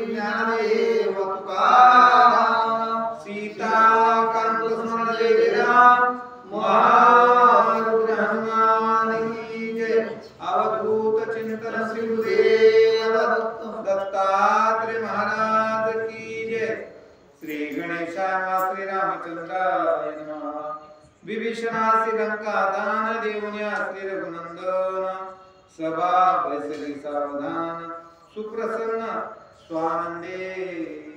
ज्ञानदेव तुकाराम सीता कांत स्मरण जय राम महारुद्र हनुमान की जय अवधूत चिंतन श्री गुरुदेव दत्तात्रेय महाराज की जय श्री गणेशाय श्री रामचंद्राय नमः विभीषणासी लंका दान देवन्या श्री रघुनंदन सभा बैसली सावधान सुप्रसन्न स्वानंदे।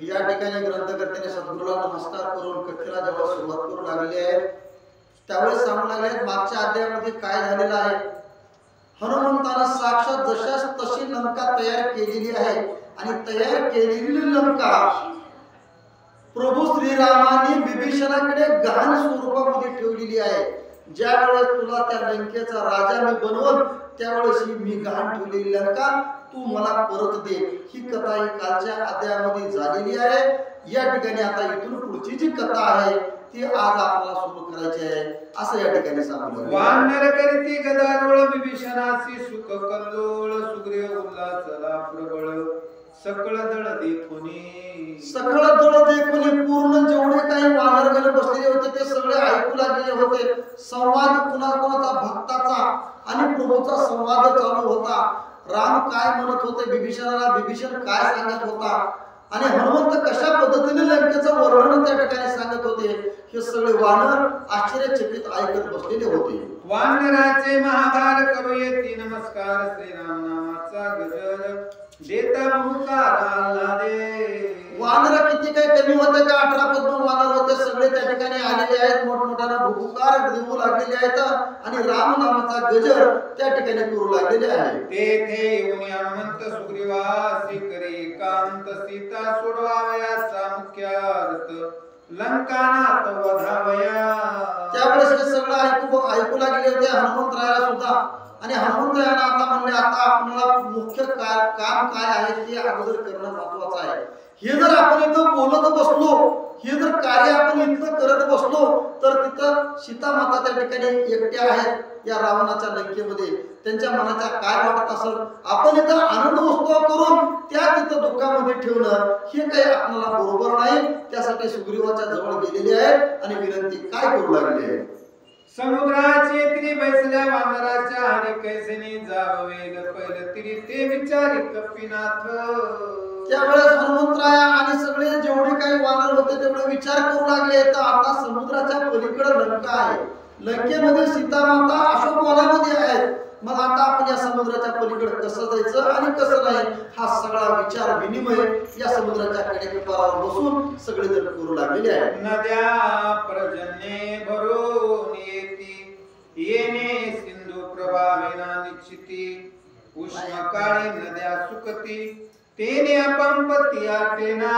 या ठिकाणी ग्रंथकर्त्याने सद्गुरूला नमस्कार करून कथेला जेव्हा सुरुवात करू लागली आहे त्यावेळेस सांगू लागले मागच्या अध्यायामध्ये काय झालेलं आहे। हनुमंताने साक्षात जशास तशी लंका तयार केलेली आहे आणि तयार केलेली लंका प्रभू श्रीरामांनी विभीषणाकडे गहाण स्वरूपामध्ये ठेवलेली आहे। ज्या वेळेस तुला त्या लंकेचा राजा मी बनवल त्यावेळेस ही मी गहाण ठेवलेली लंका तू मला परत दे। ही कथा ही कालच्या अध्यायामध्ये झालेली आहे। या ठिकाणी आता इथून पुढची जी कथा आहे ती आज आपल्याला सुरू करायची आहे असं या ठिकाणी सांगितलं। वानर करीती गदारोळ विभीषणासी सुख कल्लोळ सुग्रीव उल्हासला प्रबळ सकळ दळ देखुनी पूर्ण जेवढे काही वानरगण बसलेले होते ते सगळे ऐकू लागलेले होते। संवाद कुणाकुणाचा भक्ताचा आणि प्रभूचा संवाद चालू होता। राम काय म्हणत होते विभीषणाला, विभीषण काय सांगत होता आणि हनुमंत कशा पद्धतीने लंकेचं वर्णन त्या ठिकाणी सांगत होते हे सगळे वानर आश्चर्यचकित ऐकत बसलेले होते। वानराचे महाभार करू येती नमस्कार श्रीराम नामाचा गजर देता मुखाराला दे। वानर किती काही कमी होते का 18-15 वानर होते सगळे त्या ठिकाणी आलेले आहेत। मोठमोठ्याने भुकार देऊ लागलेले आहेत आणि राम नामाचा गजर त्या ठिकाणी करू लागलेले आहे। तेथे येऊन हनुमंत सुग्रीवासी करे कांत सीता सोडवावयाचा मुख्य अर्थ लंकानाथ वधावया। त्यावेळेस हे सगळं ऐकू लागले होते हनुमंतरायाला सुद्धा आणि हनुमंतरायाला आता म्हणले आता आपल्याला मुख्य काम काय आहे ते अगोदर करणं महत्त्वाचं आहे। हे जर आपण इथं बोलत बसलो हे जर कार्य आपण इथं करत बसलो तर तिथं सीता माता त्या ठिकाणी एकट्या आहेत या रावणाच्या लंकेमध्ये। त्यांच्या मनाच्या काय वाटत असेल आपण इथं आनंद उत्सव करून त्या तिथं दुःखामध्ये ठेवणं हे काही आपल्याला बरोबर नाही। त्यासाठी सुग्रीवाच्या जवळ गेलेले आहेत आणि विनंती काय करू लागले आहे। समुद्राचे तिरी बैसल्या वानराच्या आणि कैसेनी जावेल पहिलं तिरी ते विचारी कपिनाथ। त्यावेळेस हनुमंतराया आणि सगळे जेवढे काही वानर होते तेवढे विचार करू लागले तर आता समुद्राच्या पलीकडे लंका आहे, लंकेमध्ये सीता माता अशोकवनामध्ये आहेत। मग आता आपण या समुद्राच्या पलीकडे कसं जायचं आणि कसं नाही हा सगळा विचार विनिमय या समुद्राच्या कडेकपारावर बसून सगळे जण करू लागलेले आहेत। नद्या पर्जन्ये भरून येती येणे सिंधू प्रभावेना निश्चिती उष्ण काळी नद्या सुकती तेने अपंपती आटेना।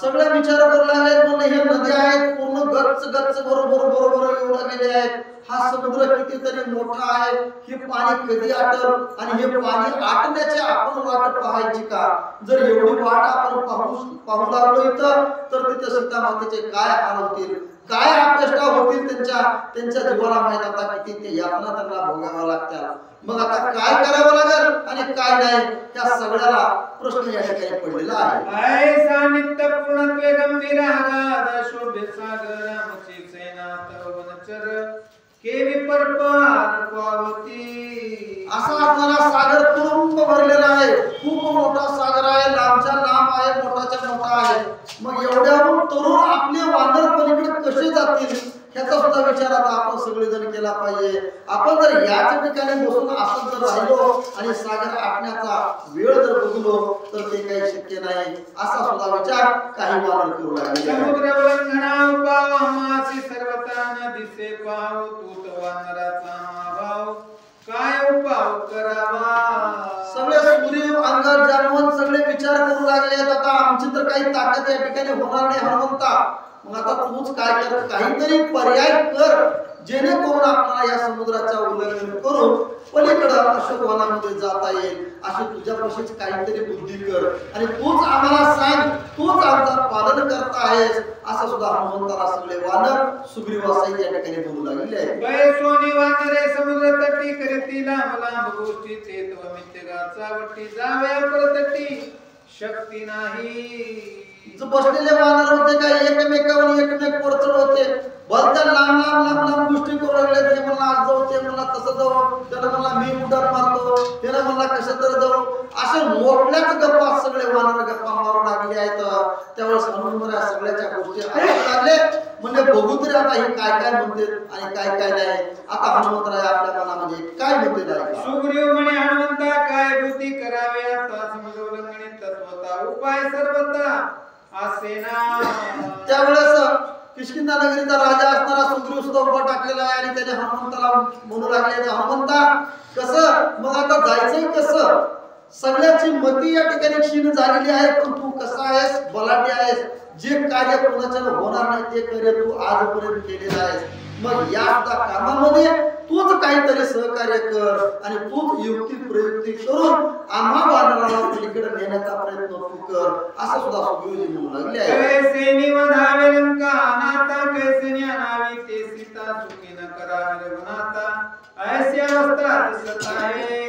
सगळे विचार करू लागले म्हणजे हे नद्या आहेत पूर्ण गच्च गच्च बरोबर येऊ लागलेले आहेत। हा समुद्र कितीतरी मोठा आहे, हे पाणी कधी आटल आणि हे पाणी आटण्याची आपण वाट पाहायची का? जर एवढी वाट आपण पाहू लागलो इथं तर तिथे सीता मातेचे काय हाल होतील, काय अपेष्टा होतील त्यांच्या जीवाला माहित आता किती ते यातना त्यांना भोगाव्या लागतात। मग आता काय करावं लागेल आणि काय नाही या सगळ्याला प्रश्न या ठिकाणी पडलेला आहे। ऐसा नित्य पूर्णत्वे गंभीर आगाध शोभे सागर रामची सेना तरुवनचर केवी परपार पावती। असा आपल्याला सागर तुरुंब भरलेला आहे, खूप मोठा सागर आहे, लांबच्या लांब आहे, मोठाच्या मोठा आहे। मग एवढ्याहून तरुण आपले वानर पलीकडे कसे जातील ह्याचा सुद्धा विचार आता आपण सगळेजण केला पाहिजे। आपण जर याच ठिकाणी बसून असं जर राहिलो आणि सागर आटण्याचा वेळ जर बघलो तर ते काही शक्य नाही असा सुद्धा विचार काही वानर करू लागले। समुद्र उल्लंघना उपाव आमासी सर्वतान दिसे पाव तूत वानराचा भाव काय उपाव करावा। सगळे सुग्रीव अंगद जाणवत सगळे विचार करू लागले आता आमची तर काही ताकद या ठिकाणी होणार नाही हनुमंता। मग आता तूच काय कर, काहीतरी पर्याय कर जेणेकरून आपल्याला या समुद्राचा उल्लंघन करून पलीकडे अशोकवनामध्ये जाता येईल अशी तुझ्यापाशीच काहीतरी बुद्धी कर आणि तूच आम्हाला सांग, तूच आमचा पालन करता आहेस असं सुद्धा हनुमंताला सगळे वानर सुग्रीवासही या ठिकाणी बोलू लागले आहेत। सोनी वानरे समुद्र तटी करीती लांब लांब गोष्टी चेतव मित्यगाचा वटी जाव्या परतटी शक्ती नाही. जो बसलेले वानर होते काय एकमेकावर एकमेक परचड होते. भलत्या लांब लांब लांब लांब गोष्टी करू लागले. ते म्हणला आज जाऊ, ते म्हणला तसं जाऊ, त्याला म्हणला मी उडार मारतो, त्याला म्हणला कसं तर जाऊ. असे मोठल्याच गप्पा सगळे वानर गप्पा मारू लागले आहेत. त्यावेळेस हनुमंत सगळ्याच्या गोष्टी ऐकू लागले. म्हणजे बघू तरी आता हे काय काय म्हणते आणि काय काय नाही. आता हनुमंतराय आपल्या मनामध्ये काय म्हणते नाही. सुग्रीव म्हणे हनुमंता काय बुद्धी करावे आता समजवलं म्हणे तत्वता उपाय सर्वता असे ना. त्यावेळेस किष्किंधा नगरीचा राजा असणारा सुग्रीव सुद्धा उभा टाकलेला आहे आणि त्याने हनुमंताला म्हणू लागले हनुमंता कसं मग आता जायचंय कसं. सगळ्याची मती या ठिकाणी क्षीण झालेली आहे. पण तू कसा आहेस बलाढ्य आहेस. जे कार्य कोणाच्याने होणार नाही ते कार्य तू आजपर्यंत केलेलं आहेस. मग या कामामध्ये तूच काहीतरी सहकार्य कर आणि तूच युक्ती प्रयुक्ती करून आम्हा वानराला पलीकडे नेण्याचा प्रयत्न तू कर असं सुद्धा सुग्रीवजी म्हणू लागले आहे. कैसे निवधावे लंका अनाथा कैसे न्यावी ते सीता सुखी न करावे रघुनाथा ऐसी अवस्था दिसत आहे.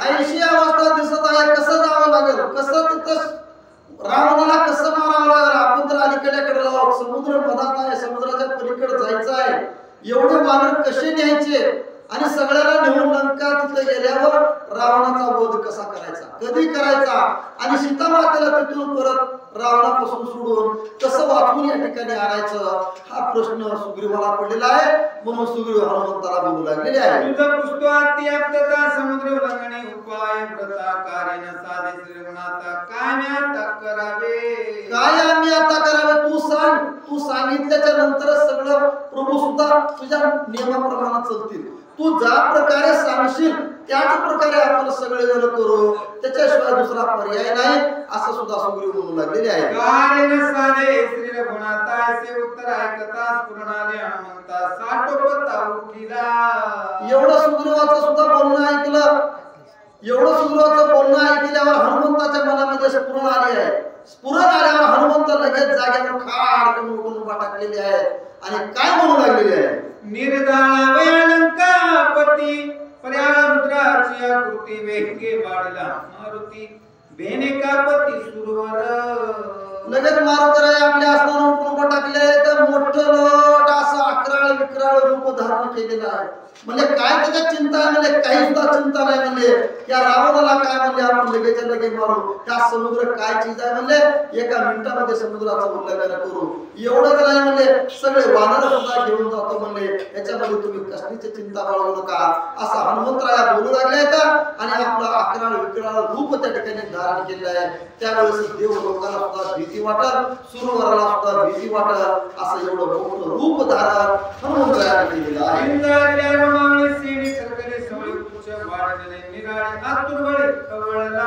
ऐशी अवस्था दिसत आहे. कसं जावं लागेल कसं तिथं रावणाला कसं मारावं लागेल. आपण तर अलीकडेकडे जाऊ समुद्र मधात आहे समुद्राच्या पलीकडे जायचं आहे. एवढे वानर कसे न्यायचे आणि सगळ्याला नेऊन लंका तिथे गेल्यावर रावणाचा वध कसा करायचा कधी करायचा आणि सीता मातेला तिथून परत रावणापासून सोडून कसं वाचून या ठिकाणी आणायचं हा प्रश्न सुग्रीवाला पडलेला आहे. म्हणून सुग्रीव हनुमंताला बोलू लागलेले आहे. तुझं पुस्तक अत्यप्तता समुद्र उल्लंघने उपाय व्रता कार्य साधे श्रीनाथा काय मी आता करावे. काय आम्ही आता करावे तू सांग. तू सांगितल्याच्या नंतरच सगळं प्रभू सुद्धा तुझ्या नियमाप्रमाणे चालतील. तू ज्या प्रकारे सांगशील त्याच प्रकारे आपण सगळे जण करू. त्याच्याशिवाय दुसरा पर्याय नाही असं सुद्धा सुग्रीव म्हणू लागलेले आहे. कार्य साधे श्री रघुनाथा असे उत्तर ऐकता पूर्णाले हनुमंता साठोपता उठीला. एवढं सुग्रीवाचं सुद्धा बोलणं ऐकलं. एवढं सुग्रीवाचं बोलणं ऐकल्यावर हनुमंताच्या मनामध्ये स्फुरण आले आहे. स्फुरण आल्यावर हनुमंत लगेच जागेवर खाडकन उठून उभा टाकलेले आहे आणि काय म्हणू लागलेले आहे. निर्दाळ वयलंकापती पर्याळ रुद्राची आकृती वेगे वाढला मारुती बेने कापती सुरवर. लगेच मारुतीराय आपल्या आसनावर उठून उभा टाकले तर मोठं लोट असं अकराळ विक्राळ रूप धारण केलेलं आहे. म्हणजे काय त्याच्या चिंता आहे म्हणजे काही सुद्धा चिंता नाही. म्हणजे या रावणाला काय म्हणजे आपण लगेच लगे मारू. त्या समुद्र काय चीज आहे म्हणजे एका मिनिटामध्ये समुद्राचं उल्लंघन करू एवढंच नाही. म्हणजे सगळे वानर सुद्धा घेऊन जातो म्हणजे याच्यामध्ये तुम्ही कसलीची चिंता बाळगू नका असा हनुमंतराया बोलू लागले आणि आपलं अकराळ विक्राळ रूप त्या ठिकाणी धारण केलेलं आहे. त्यावेळेस देव लोकांना सुद्धा भीती वाटत सुरवराला सुद्धा भीती वाटत असं एवढं मोठं रूप धारण हनुमंतरायाने केलेलं आहे. सीडी सरकले सवळी उच्च वाढले निराळे आतुरवळे खवळला.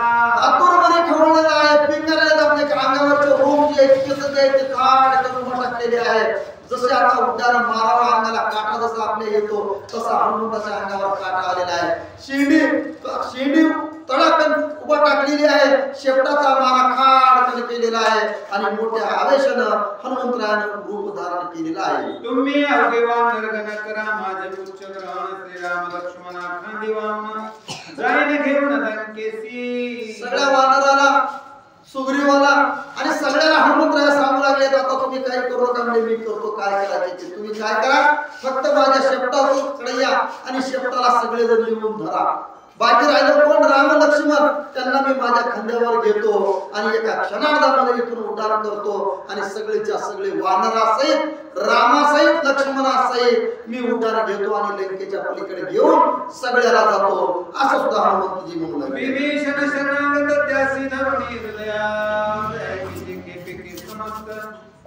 आतुरपणे खवळलेला आहे. पिंगऱ्यात आपल्या अंगावरचे रोम जे इतकेच ते काढ करून टाकलेले आहे. जसे आता उड्डाण मारावा अंगाला काटा जसा आपल्या येतो तसा हनुमंताच्या अंगावर काटा आलेला आहे. शिंडी तडाकन उभा टाकलेली आहे. शेपटाचा मारा खाडकन केलेला आहे आणि मोठ्या आवेशानं हनुमंतरायाने रूप धारण केलेलं आहे. तुम्ही अवघेवान निर्गण करा माझे उच्च ग्रहण श्रीराम लक्ष्मण खांदी वामन जाईन घेऊन लंकेसी. सगळ्या वानराला सुग्रीवाला आणि सगळ्याला हनुमंतराय सांगू लागले आता तुम्ही काय करू नका म्हणजे मी करतो काय करायचे तुम्ही काय करा. फक्त माझ्या शेपटाकडे या आणि शेपटाला सगळे जण येऊन धरा. बाकी राहिलं कोण राम लक्ष्मण त्यांना मी माझ्या खांद्यावर घेतो आणि एका क्षणार्धामध्ये इथून उड्डाण करतो आणि सगळेच्या सगळे वानरासहित रामासहित लक्ष्मणासहित मी उड्डाण घेतो आणि लंकेच्या पलीकडे घेऊन सगळ्याला जातो असं सुद्धा हनुमंतजी म्हणू लागले. विभीषण शरणागत त्यासी धरुणी हृदया किती समस्त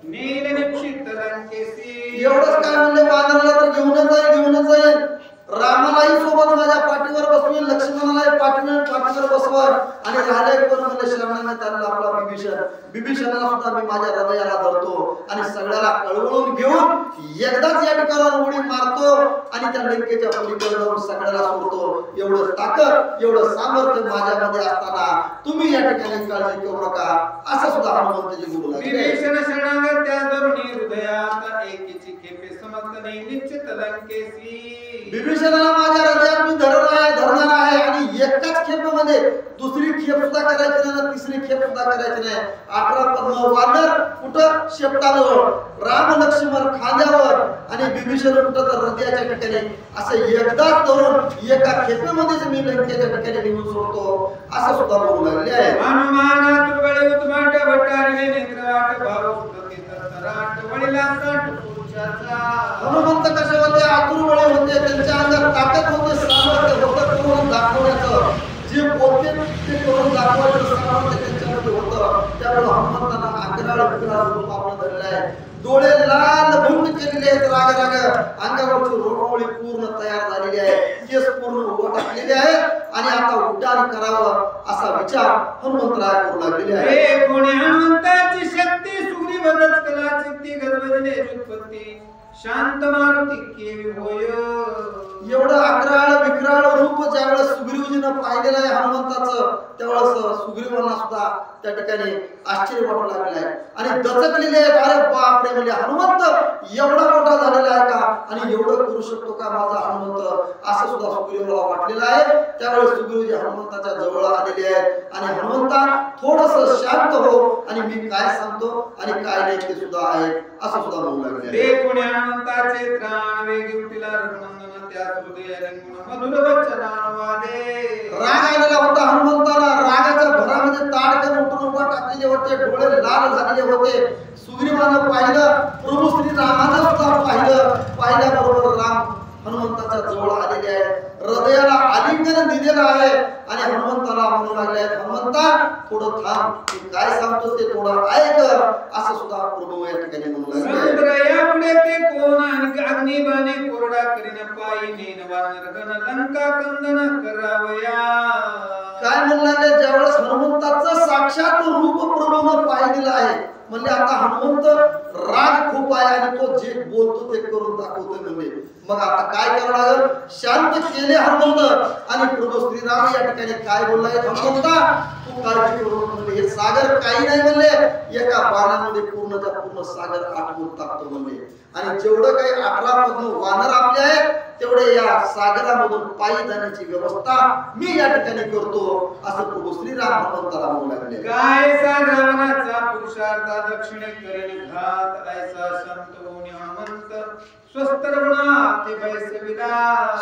नील निक्षित लंकेसी. एवढंच काय म्हणले वानराला तर घेऊनच जाईल रामालाही सोबत माझ्या पाठीवर बसवेल लक्ष्मणालाही पाठीवर बसवर आणि राहिले पण म्हणजे शरणाने त्यांना आपला विभीषणाला सुद्धा मी माझ्या हृदयाला धरतो आणि सगळ्याला कळवळून घेऊन एकदाच या ठिकाणावर उडी मारतो आणि त्या लंकेच्या पलीकडे जाऊन सगळ्याला सोडतो. एवढं ताकद एवढं सामर्थ्य माझ्यामध्ये असताना तुम्ही या ठिकाणी काळजी करू नका असं सुद्धा हनुमंतजी बोलू लागले. विभीषण शरणागत त्या धरुणी हृदयात एकीची खेपे समस्त नाही निश्चित लंकेसी. विभीषणाला माझ्या हृदयात मी धरणार आहे आणि एकाच खेप खेपामध्ये दुसरी खेप सुद्धा करायची नाही, तिसरी खेप सुद्धा करायची नाही. 18 पद्म वानर कुठं शेपटावर, राम लक्ष्मण खांद्यावर आणि बिभीषण कुठं तर हृदयाच्या ठिकाणी. असं एकदाच धरून एका खेपेमध्येच मी लंकेच्या ठिकाणी निघून सोडतो असं सुद्धा बोलू लागले आहे. हनुमान तुबळे उत्माट भटारवे नेत्रवाट भाव सुरती तराट वळीला साठ पुरुषाचा. हनुमंत कसे होते, आतुरवळे होते, त्यांच्या अंगात ताकद होते, सामर्थ्य होतं करून दाखवण्याचं. जे बोलते ते करून दाखवायचं सामर्थ्य त्यांच्यामध्ये होतं. त्यामुळे हनुमंतांना अकराळ विकराळ रूप आपण धरलं आहे. डोळे लाल भंग केलेले आहेत, राग राग अंगावरची रोडोळी पूर्ण तयार झालेली आहे, केस पूर्ण उभं टाकलेले आहेत आणि आता उड्डाण करावं असा विचार हनुमंतराय करू लागलेले आहे. हे कोणी हनुमंताची शक्ती सुग्री बदच कला चित्ती गजबजले उत्पत्ती शांत मारुती केवी होय. एवढं अकराळ विकराळ रूप ज्यावेळेस सुग्रीवजीनं पाहिलेलं आहे हनुमंताचं, त्यावेळेस सुग्रीवांना सुद्धा त्या ठिकाणी आश्चर्य वाटू लागले आहे आणि दचकलेले आहेत. अरे बापरे, म्हणजे हनुमंत एवढा मोठा झालेला आहे का आणि एवढं करू शकतो का माझा हनुमंत, असं सुद्धा सुग्रीवाला वाटलेलं आहे. त्यावेळेस सुग्रीवजी हनुमंताच्या जवळ आलेले आहेत आणि हनुमंता थोडस शांत हो आणि मी काय सांगतो आणि काय नाही ते सुद्धा आहे असं सुद्धा म्हणू लागले. हनुमंताचे त्राण वेगी उठिला रघुनंदन त्या हृदयालिंगन मधुर वचनानुवादे. राग आलेला होता हनुमंताला, रागाच्या भरामध्ये ताडकन उठून उभा टाकलेले होते, डोळे लाल झालेले होते. सुग्रीवानं पाहिलं, प्रभू श्री रामानं सुद्धा पाहिल्याबरोबर राम हनुमंताच्या जवळ आलेले आहेत, हृदयाला आलिंगन दिलेलं आहे आणि हनुमंताला म्हणू लागले आहेत, हनुमंता थोडं थांब, तू काय सांगतो ते थोडं ऐक असं सुद्धा प्रभू या ठिकाणी म्हणू लागले. समुद्र यापुढे ते कोण आणि अग्निबाणे कोरडा करीन पायी नेन वानर गण लंका कंदन करावया. काय म्हणले, ज्यावेळेस हनुमंताचं साक्षात रूप प्रभूनं पाहिलेलं आहे म्हणजे आता हनुमंत राग खूप आहे आणि तो जे बोलतो ते करून दाखवतो म्हणजे. मग आता काय करावं लागेल, शांत केले हनुमंत आणि प्रभू श्रीराम या ठिकाणी काय बोललाय, हनुमंता तू काळजी करू म्हणजे हे सागर काही नाही म्हणले, एका बाणामध्ये पूर्णच्या पूर्ण सागर आटवून टाकतो म्हणजे. आणि जेवढं काही 18 पद्म वानर आपले आहेत तेवढे या सागरामधून पायी जाण्याची व्यवस्था मी या ठिकाणी करतो असं प्रभू श्रीराम हनुमंताला म्हणू लागले. काय सा रावणाचा पुरुषार्था दक्षिणे करेल घात ऐसा शांत होऊन हनुमंत स्वस्त रघुनाथे बैसविला.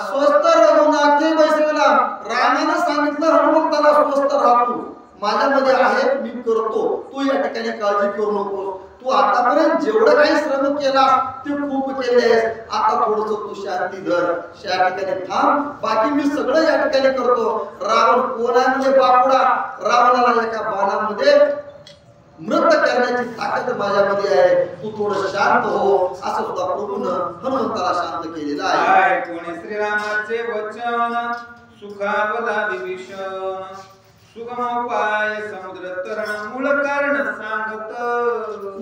स्वस्त रघुनाथे बैसविला. रामानं सांगितलं हनुमंताला स्वस्त राहतो, माझ्यामध्ये आहे मी करतो, तू या ठिकाणी काळजी करू नकोस. तू आतापर्यंत जेवढं काही श्रम केला ते खूप केले आहेस, आता थोडस तू शांती धर, या ठिकाणी थांब, बाकी मी सगळं या ठिकाणी करतो. रावण कोण आहे म्हणजे बापुडा, रावणाला एका बाणामध्ये मृत करण्याची ताकद माझ्यामध्ये आहे, तू थोडं शांत हो असं सुद्धा प्रभूनं हनुमंताला शांत केलेलं आहे. कोणी श्रीरामाचे वचन सुखावला विभीषण सुगमोपाय समुद्र तरण मूळ कारण सांगत.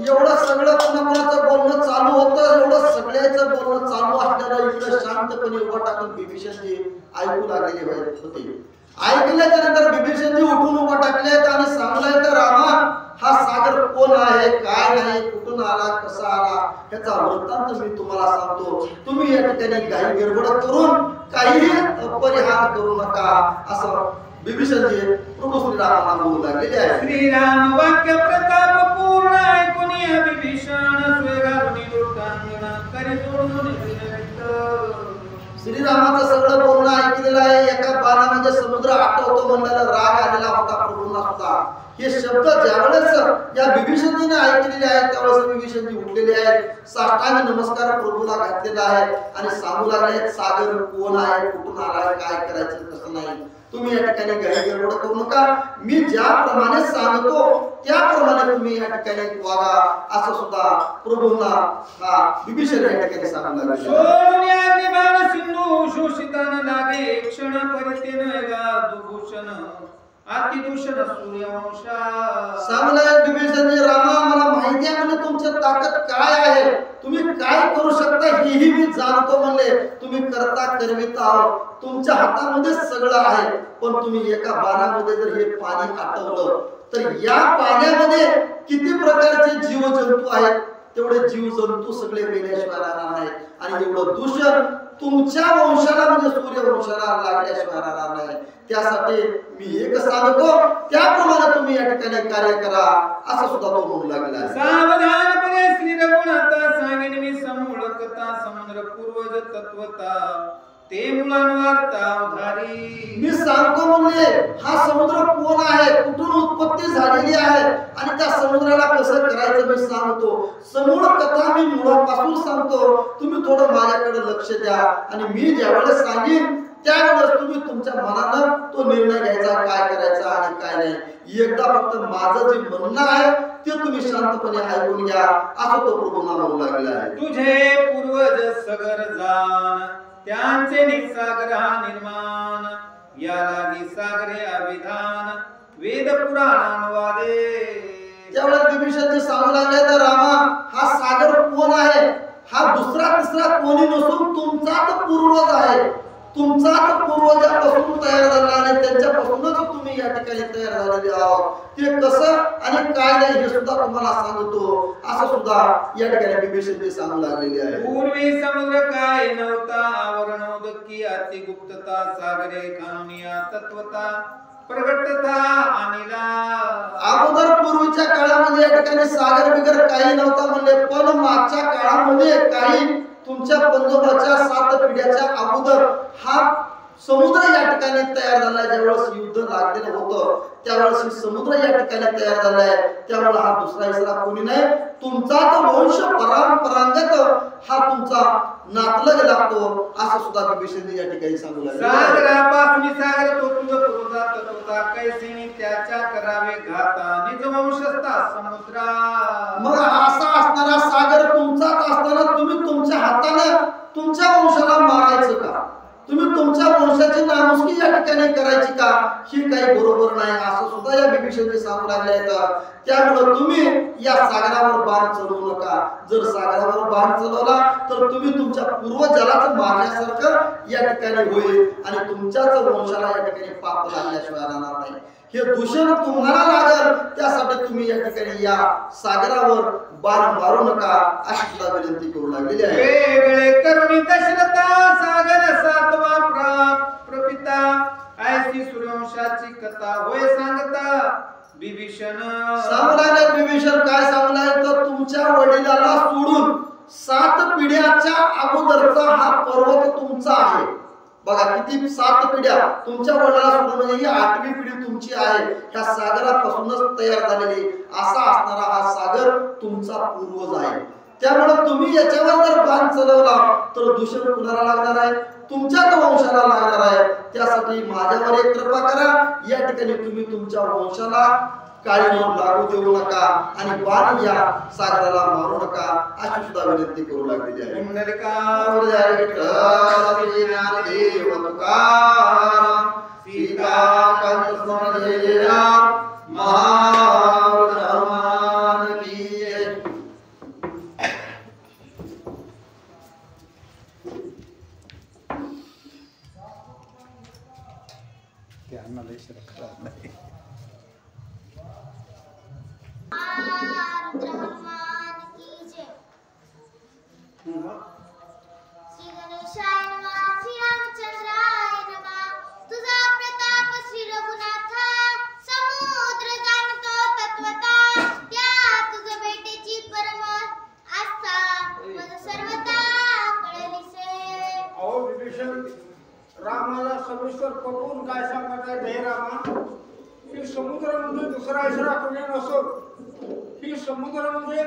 एवढं सगळं कोणाकोणाचं बोलणं चालू होतं, एवढं सगळ्याचं बोलणं चालू असल्यानं इकडे शांतपणे उभा टाकून बिभीषणजी ऐकू लागलेले होते. ऐकल्याच्या नंतर बिभीषणजी उठून उभा टाकलेत आणि सांगलाय तर रामा हा सागर कोण आहे, काय नाही, कुठून आला, कसा आला याचा वृत्तांत मी तुम्हाला सांगतो. तुम्ही या ठिकाणी काही गडबड करून काहीही अपरिहार करू नका असं बिभीषणजी प्रभू श्रीरामांना बोलू लागलेले आहे. श्रीराम वाक्य प्रताप पूर्ण ऐकून बिभीषण स्वेगारुनी वृत्तांगण करी सोडून श्रीरामाचं सगळं बोलणं ऐकलेलं आहे. एका बाणामध्ये समुद्र आटवतो म्हणलेला राग आलेला होता प्रभूंना सुद्धा. हे शब्द ज्यावेळेस या बिभीषणजीने ऐकलेले आहेत त्यावेळेस बिभीषणजी उठलेले आहेत, साष्टांग नमस्कार प्रभूला घातलेला आहे आणि सांगू लागले सागर कोण आहे, कुठून आला, काय करायचं कसं नाही. तुम्ही या ठिकाणी काही गडबड करू नका, मी ज्याप्रमाणे सांगतो त्याप्रमाणे तुम्ही या ठिकाणी वागा असं सुद्धा प्रभूंना हा विभीषण या ठिकाणी सांगू लागले. सोन्याने बाण सिंधू शोषितान लागे क्षण परितेन गा दुभूषण अतिदूषण सूर्यवंशा. सांगलाय विभीषणजी रामा मला माहिती आहे म्हणजे तुमची ताकद काय आहे, तुम्ही काय करू शकता हेही मी जाणतो म्हणले. तुम्ही करता करविता आहोत, तुमच्या हातामध्ये सगळं आहे, पण तुम्ही एका बाणामध्ये जर हे पाणी आटवलं तर या पाण्यामध्ये किती प्रकारचे जीवजंतू आहेत, तेवढे जीव जंतू सगळे मेल्याशिवाय राहणार नाही आणि एवढं दूषण तुमच्या वंशाला म्हणजे सूर्यवंशाला लागल्याशिवाय राहणार नाही. त्यासाठी मी एक सांगतो त्याप्रमाणे तुम्ही या ठिकाणी कार्य करा असं सुद्धा तो म्हणू लागला आहे. सावधानपणे श्री रघुनाथा सांगेन मी समूळ कथा समुद्र पूर्वज तत्वता ते मुलांवार्ता उधारी. मी सांगतो म्हणजे हा समुद्र कोण आहे, कुठून उत्पत्ती झालेली आहे आणि त्या समुद्राला कसं करायचं मी सांगतो. समूळ कथा मी मुळापासून सांगतो. तुम्ही थोडं माझ्याकडे लक्ष द्या आणि मी ज्यावेळेस सांगेन त्यावेळेस तुम्ही तुमच्या मनानं तो निर्णय घ्यायचा काय करायचा आणि काय नाही. एकदा फक्त माझं जे म्हणणं आहे ते तुम्ही शांतपणे ऐकून घ्या असं तो प्रभू म्हणू लागला आहे. तुझे पूर्वज सगर जाण त्यांचे निसागर हा निर्माण या लागी सागरे अभिधान वेद पुराण वादे. त्यावेळेस विभीषण सांगू लागले तर रामा हा सागर कोण आहे, हा दुसरा तिसरा कोणी नसून तुमचाच पूर्वज आहे. तुमचाच पूर्वजापासून तयार झाला आणि त्यांच्यापासूनच तुम्ही या ठिकाणी तयार झालेले आहोत. ते कसं आणि काय नाही हे सुद्धा तुम्हाला सांगतो असं सुद्धा या ठिकाणी विभीषण सांगू लागलेले आहे. पूर्वी समुद्र काय नव्हता आवरणोदकी अति गुप्तता सागरे कानुनिया तत्वता प्रगटता अनिला. अगोदर पूर्वीच्या काळामध्ये या ठिकाणी सागर बिगर काही नव्हता म्हणले, पण मागच्या काळामध्ये काही तुमच्या पंजोबाच्या 7 पिढ्याच्या अगोदर हा समुद्र या ठिकाणी तयार झाला. ज्यावेळेस युद्ध लागलेलं होतं त्यावेळेस समुद्र या ठिकाणी तयार झालाय. त्यामुळे हा दुसरा इसरा कोणी नाही, तुमचाच वंश परंपरागत हा तुमचा नातलग लागतो असं सुद्धा विभीषण या ठिकाणी सांगू लागले. सागरापासून सागर तो तुझ पूर्वजा तत्वता कैसे त्याच्या करावे घाता निज वंशस्था समुद्रा. मग असा असणारा सागर तुमचाच असताना तुम्ही तुमच्या हाताने तुमच्या वंशाला मारायचं का, तुम्ही तुमच्या वंशाची नामुष्की या ठिकाणी करायची का, ही काही बरोबर नाही असं सुद्धा या विभीषण सांगू लागले आहेत. त्यामुळे तुम्ही या सागरावर बाण चढवू नका. जर सागरावर बाण चढवला तर तुम्ही तुमच्या पूर्वजालाच मारण्यासारखं या ठिकाणी होईल आणि तुमच्याच वंशाला या ठिकाणी पाप लागल्याशिवाय राहणार नाही. हे दूषण तुम्हाला लागल त्यासाठी तुम्ही या ठिकाणी या सागरावर बाण मारू नका अशी सुद्धा विनंती करू लागलेली आहे. वेगळे करुणी दशरथा सागर सातवा प्रपिता ऐसी सूर्यवंशाची कथा होय सांगता विभीषण. सांगू लागले विभीषण काय सांगू लागले तर तुमच्या वडिलाला सोडून 7 पिढ्याच्या अगोदरचा हा पर्वत तुमचा आहे. बघा किती 7 पिढ्या तुमच्या वडिलाला सोडून म्हणजे ही 8वी पिढी तुमची आहे. ह्या सागरापासूनच तयार झालेली असा असणारा हा सागर तुमचा पूर्वज आहे. त्यामुळे तुम्ही याच्यावर जर बाण चढवला तर दूषण कुणाला लागणार आहे, तुमच्याच वंशाला लागणार आहे. त्यासाठी माझ्यावर एक कृपा करा, या ठिकाणी तुम्ही तुमच्या वंशाला काळीमा लागू देऊ नका आणि बाण या सागराला मारू नका अशी सुद्धा विनंती करू लागलेली आहे. रामाला सविस्तर पटवून काय सांगत आहे हे रामा की समुद्र म्हणजे दुसरा इसरा कोणी नसो, ही समुद्र म्हणजे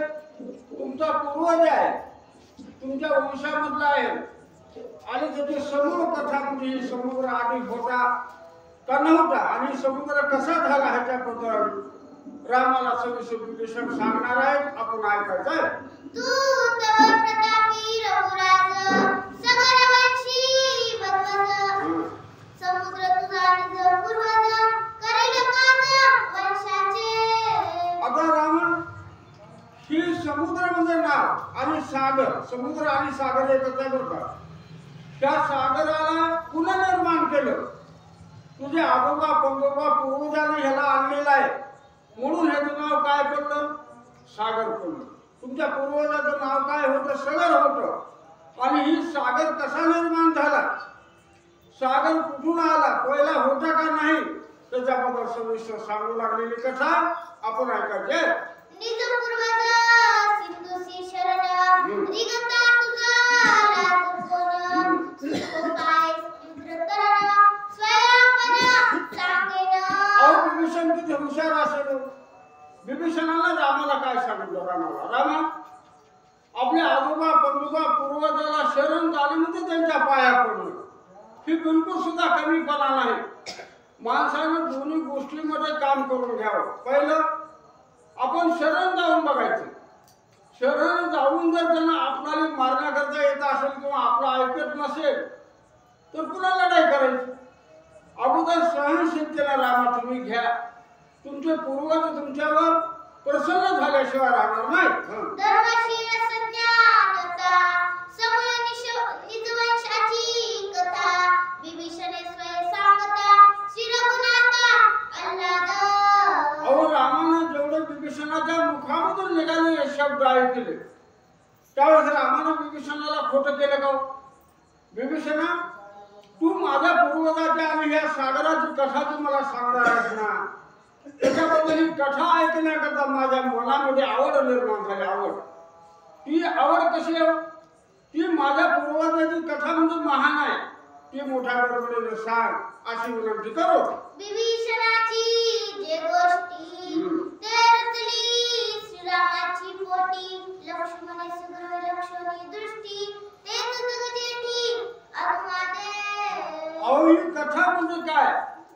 तुमचा पूर्वज आहे, तुमच्या वंशामधला आहे आणि त्याची समूळ कथा म्हणजे समुद्र आधी होता का नव्हता आणि समुद्र कसा झाला ह्याच्याबद्दल रामाला सविस्तर विभीषण सांगणार आहे. आपण ऐकायचं. तू तव प्रतापी रघुराज सगरवंशी वत्वज समुद्र तुझा निज पूर्वज करेल काज वंशाचे. आता रावण ही समुद्र म्हणजे नाव आणि सागर, समुद्र आणि सागर एकच आहे बरं का. त्या सागराला पुनर्निर्माण केलं तुझे आजोबा पंजोबा पूर्वजांनी ह्याला आणलेलं आहे म्हणून ह्याचं नाव काय पडलं सागर पडलं. तुमच्या पूर्वजाचं नाव काय होतं? सागर होतं. आणि ही सागर कसा निर्माण झाला, सागर कुठून आला, पहिला होता का नाही, त्याच्याबद्दल सविस्तर सांगू लागलेली कथा आपण ऐकायचे. निज पूर्वज सिंधुसी शरण रिगता तुझा राजकोण काय इंद्रकरण स्वयंपण सांगेन. अहो विभीषण किती हुशार असेल. विभीषणाला रामाला काय सांगितलं? रामा आपले आजोबा पंजोबा पूर्वजाला शरण झाले म्हणजे त्यांच्या पाया पडलं. ही बिलकुल सुद्धा कमीपणा नाही. माणसानं दोन्ही गोष्टींमध्ये काम करून घ्यावं. पहिलं आपण शरण जाऊन बघायचं. शरण जाऊन जर त्यांना आपणाला मारण्याकरता येत असेल किंवा आपलं ऐकत नसेल तर पुन्हा लढाई करायची. अगोदर सहनशीलतेला रामा तुम्ही घ्या. तुमचे पूर्वज तुमच्यावर प्रसन्न झाल्याशिवाय राहणार नाही. धर्मशील सज्ञानता समूळ निजवंशाची कथा विभीषणे स्वय सांगता श्री रघुनाथा आल्हाद. अहो रामानं जेवढे विभीषणाच्या मुखामधून निघालेले शब्द ऐकले त्यावेळेस रामानं विभीषणाला खोटं केलं का? विभीषणा तू माझ्या पूर्वजाच्या आणि ह्या सागराची कथा तू मला सांगणार आहेस ना, त्याच्याबद्दल ही कथा ऐकण्याकरता माझ्या मनामध्ये आवड निर्माण झाली. आवड, ती आवड कशी आहे? ती माझ्या पूर्वजाची कथा म्हणजे महान आहे. ती मोठ्या बरोबरीने सांग अशी विनंती करू. विभीषणाची जे गोष्टी ते रचली श्रीरामाची पोटी लक्ष्मणे सुग्रीव लक्ष्मणी दृष्टी ते तुझ जेठी अनुमादे. अहो ही कथा म्हणजे काय?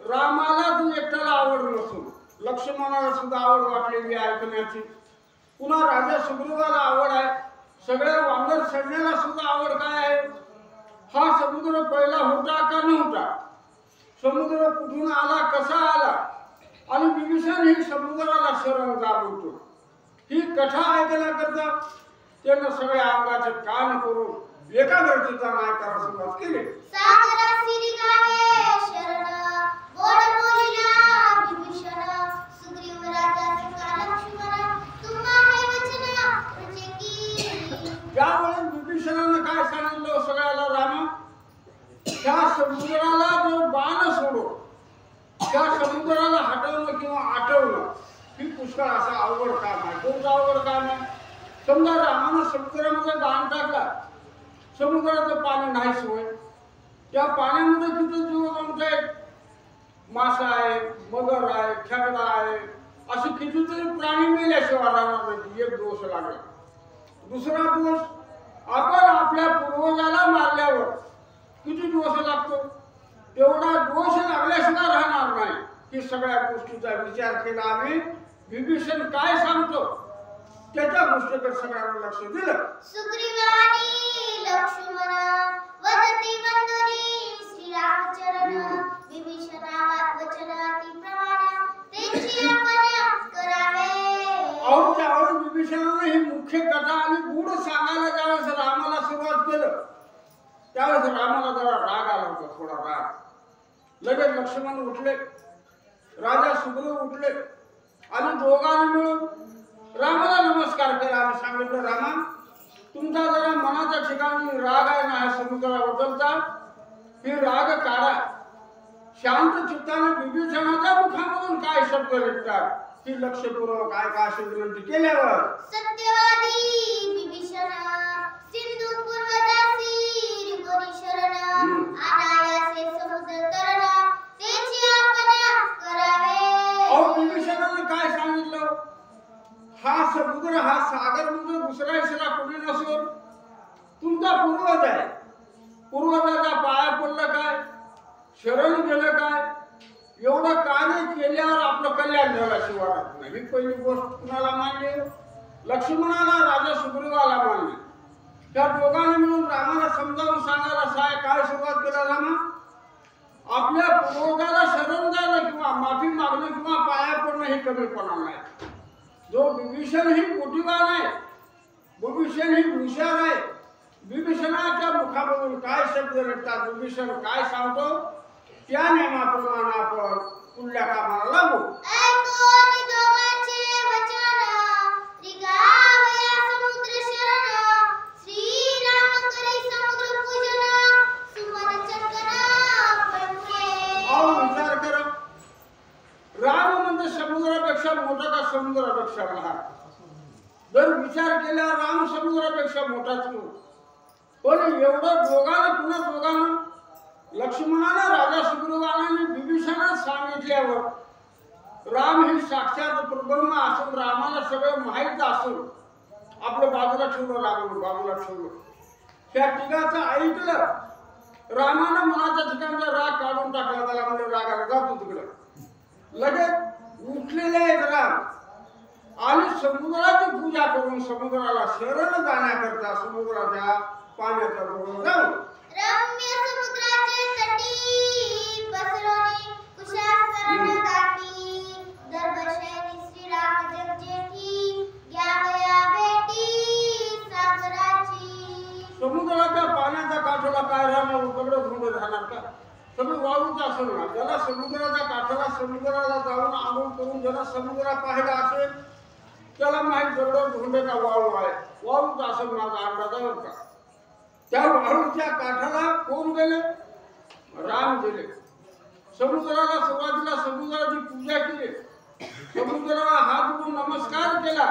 रामाला तू एकट्याला आवड नसून लक्ष्मणाला सुद्धा आवड वाटलेली ऐकण्याची. पुन्हा राजा सुग्रीवाला आवड आहे. सगळ्या वानर सैन्याला सुद्धा आवड काय आहे? हा समुद्र पहिला होता का नव्हता, समुद्र कुठून आला, कसा आला, आणि विभीषण ही समुद्राला शरण जा म्हणतो. ही कथा ऐकण्याकरता त्यानं सगळ्या अंगाचे कान करून एकाग्रतेने ऐकायला सुरुवात केली. सागरासी निघाले शरण गोड बोलिला विभीषण सुग्रीव राजा सुका लक्ष्मण तुम्हा हे वचन तुझे की. ज्यावेळेस विभीषणानं काय सांगितलं सगळ्याला, रामा त्या समुद्राला जो बाण सोडो, त्या समुद्राला हटवणं किंवा आटवणं ही पुष्कळ असा अवघड काम आहे. कोणतं अवघड काम आहे? समजा रामानं समुद्रामध्ये बाण टाकला, समुद्राचं पाणी नाही सोय, त्या पाण्यामध्ये किती जीव जमत आहेत. मासा आहे, मगर आहे, खेकडा आहे, असे कितीतरी प्राणी मेल्याशिवाय राहणार नाही. एक दोष लागला. दुसरा दोष, आपण आपल्या पूर्वजाला मारल्यावर किती दोष लागतो, तेवढा दोष लागल्याशिवाय राहणार नाही. की सगळ्या गोष्टीचा विचार केला आम्ही. विभीषण काय सांगतो त्याच्या गोष्टीकडे सगळ्यांना लक्ष दिलं. सुग्रीवानी लक्ष्मण वदती बंधुनी श्रीरामचरण विभीषणा वचनाती प्रमाण तेची आपण करावे. अहो त्यावेळेस विभीषणानं ही मुख्य कथा आणि गूढ सांगायला ज्यावेळेस रामाला सुरुवात केलं त्यावेळेस रामाला जरा राग आला होता, थोडा राग. लगेच लक्ष्मण उठले, राजा सुग्रीव उठले आणि दोघांनी मिळून रामाला नमस्कार केला आणि सांगितलं, रामा तुमचा जरा मनाच्या ठिकाणी राग आहे ना ह्या समुद्राबद्दलचा, ही राग काढा. शांत चित्ताने विभीषणाच्या मुखामधून काय शब्द निघतात ही लक्षपूर्वक ऐका अशी विनंती केल्यावर सत्यवादी विभीषण सिंधू पूर्वजासी रिगोरी शरण अनायासे समुद्र तरण तेची आपण करावे. अहो विभीषणाने काय सांगितलं? हा समुद्र, हा सागर म्हणजे दुसरा इसरा कोणी नसून तुमचा पूर्वज आहे. पूर्वजाच्या पाया पडलं काय, शरण गेलं काय, एवढं कार्य केल्यावर आपलं कल्याण झाल्याशिवाय राहत नाही. ही पहिली गोष्ट कुणाला मानली? लक्ष्मणाला, राजा सुग्रीवाला मानली. त्या दोघांनी मिळून रामाला समजावून सांगायला काय सुरुवात केला? रामा आपल्या पूर्वजाला शरण जाणं किंवा माफी मागणं किंवा पाया पडणं हे कमीपणा नाही. जो विभीषण ही बुद्धिवान आहे, विभीषण ही हुशार आहे. विभीषणाच्या मुखामधून काय शब्द निघतात, विभीषण काय सांगतो त्या नियमाप्रमाणे आपण पुढल्या कामाला लागू. ऐकून दोघांचे वचन रिगावया जर विचार केला राम समुद्रापेक्षा मोठाच नाही, पण एवढं दोघांना लक्ष्मणाला राजा सुग्रीवाने विभीषणात सांगितल्यावर राम हे साक्षात परब्रह्म असून रामाला सगळं माहीत असून आपलं बाजूला ठेवलं, रामानं बाजूला ठेवलं. त्या टिकाचं ऐकलं. रामानं मनाच्या ठिकाणचा राग काढून टाकला. त्याला म्हणजे रागाला जातो तिकडं. लगेच उठलेले आहेत राम आणि समुद्राची पूजा करून समुद्राला शरण जाण्याकरता समुद्राच्या पाण्याच्या जवळ जाऊन रम्य समुद्राचे तटी पसरवणी कुशासरण दाटी दर्भशयनी श्रीराम जगजेठी घ्यावया भेटी सागराची. समुद्राच्या पाण्याच्या काठाला काय राहणार? सगळं धुंड राहणार का? सगळं वाळूच असेल ना. ज्याला समुद्राच्या काठाला समुद्राला जाऊन आंघोळ करून ज्याला समुद्र पाहिला असेल त्याला माहीत सगळं धुंड का वाळू आहे. वाळूच असेल माझा अंदाजावर का. त्या वाळूच्या काठाला कोण गेले? राम गेले. समुद्राला सुरुवातीला समुद्राची पूजा केली. समुद्राला हात जोडून नमस्कार केला